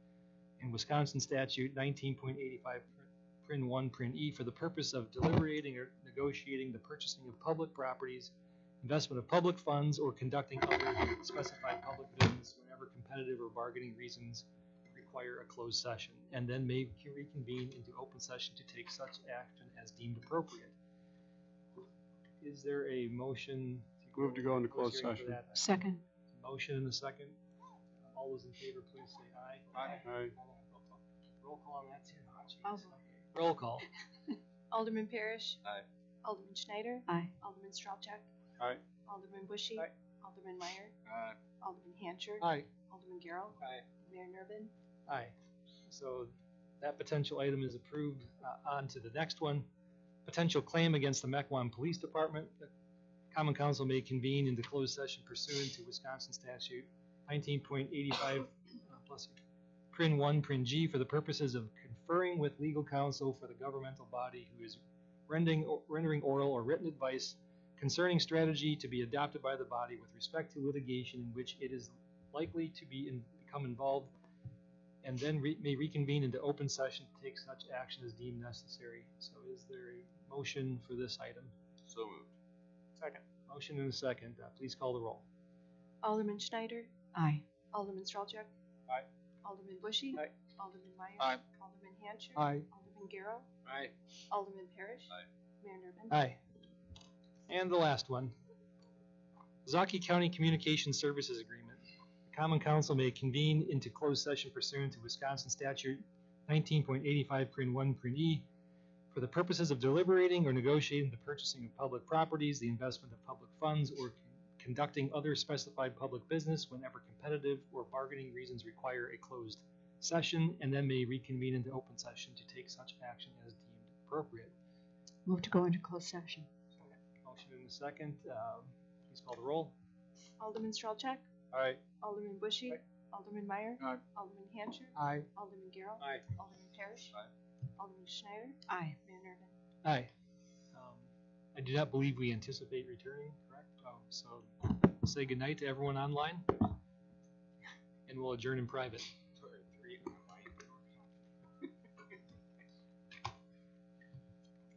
In Wisconsin Statute 19.85(1)(e) for the purpose of deliberating or negotiating the purchasing of public properties, investment of public funds, or conducting other specified public business whenever competitive or bargaining reasons require a closed session, and then may reconvene into open session to take such action as deemed appropriate. Is there a motion? Move to go into closed hearing for session. that? Second. Motion and a second. All those in favor, please say aye. Aye. Roll call on that too. Oh, geez. I'll Roll call. Alderman Parrish, Aye. Alderman Schneider, Aye. Alderman Strelchuk, Aye. Alderman Bushy, Aye. Alderman Meyer, Aye. Alderman Hancher, Aye. Alderman Garrow, Aye. Mayor Nervin. Aye. So that potential item is approved. On to the next one. Potential claim against the Mequon Police Department. The Common Council may convene into closed session pursuant to Wisconsin Statute 19.85(1)(g) for the purposes of conferring with legal counsel for the governmental body who is rendering oral or written advice concerning strategy to be adopted by the body with respect to litigation in which it is likely to become involved, and then may reconvene into open session to take such action as deemed necessary. So is there a motion for this item? So moved. Second. Motion and a second. Please call the roll. Alderman Schneider, Aye. Alderman Strelchuk, Aye. Alderman Bushy, Aye. Alderman Meyer, Aye. Alderman Hancher, Aye. Alderman Garrow, Aye. Alderman Parrish, Aye. Mayor Nervin. Aye. And the last one. Zaki County Communication Services Agreement. The Common Council may convene into closed session pursuant to Wisconsin Statute 19.85(1)(e) for the purposes of deliberating or negotiating the purchasing of public properties, the investment of public funds, or conducting other specified public business whenever competitive or bargaining reasons require a closed session, and then may reconvene into open session to take such action as deemed appropriate. Move to go into closed session. Motion in a second. Please call the roll. Alderman Strelchuk, Aye. Alderman Bushy, Aye. Alderman Meyer, Aye. Alderman Hancher, Aye. Alderman Garrow, Aye. Alderman Parrish, Aye. Alderman Schneider, Aye. Mayor Nervin. Aye. I do not believe we anticipate returning, correct? So say goodnight to everyone online, and we'll adjourn in private.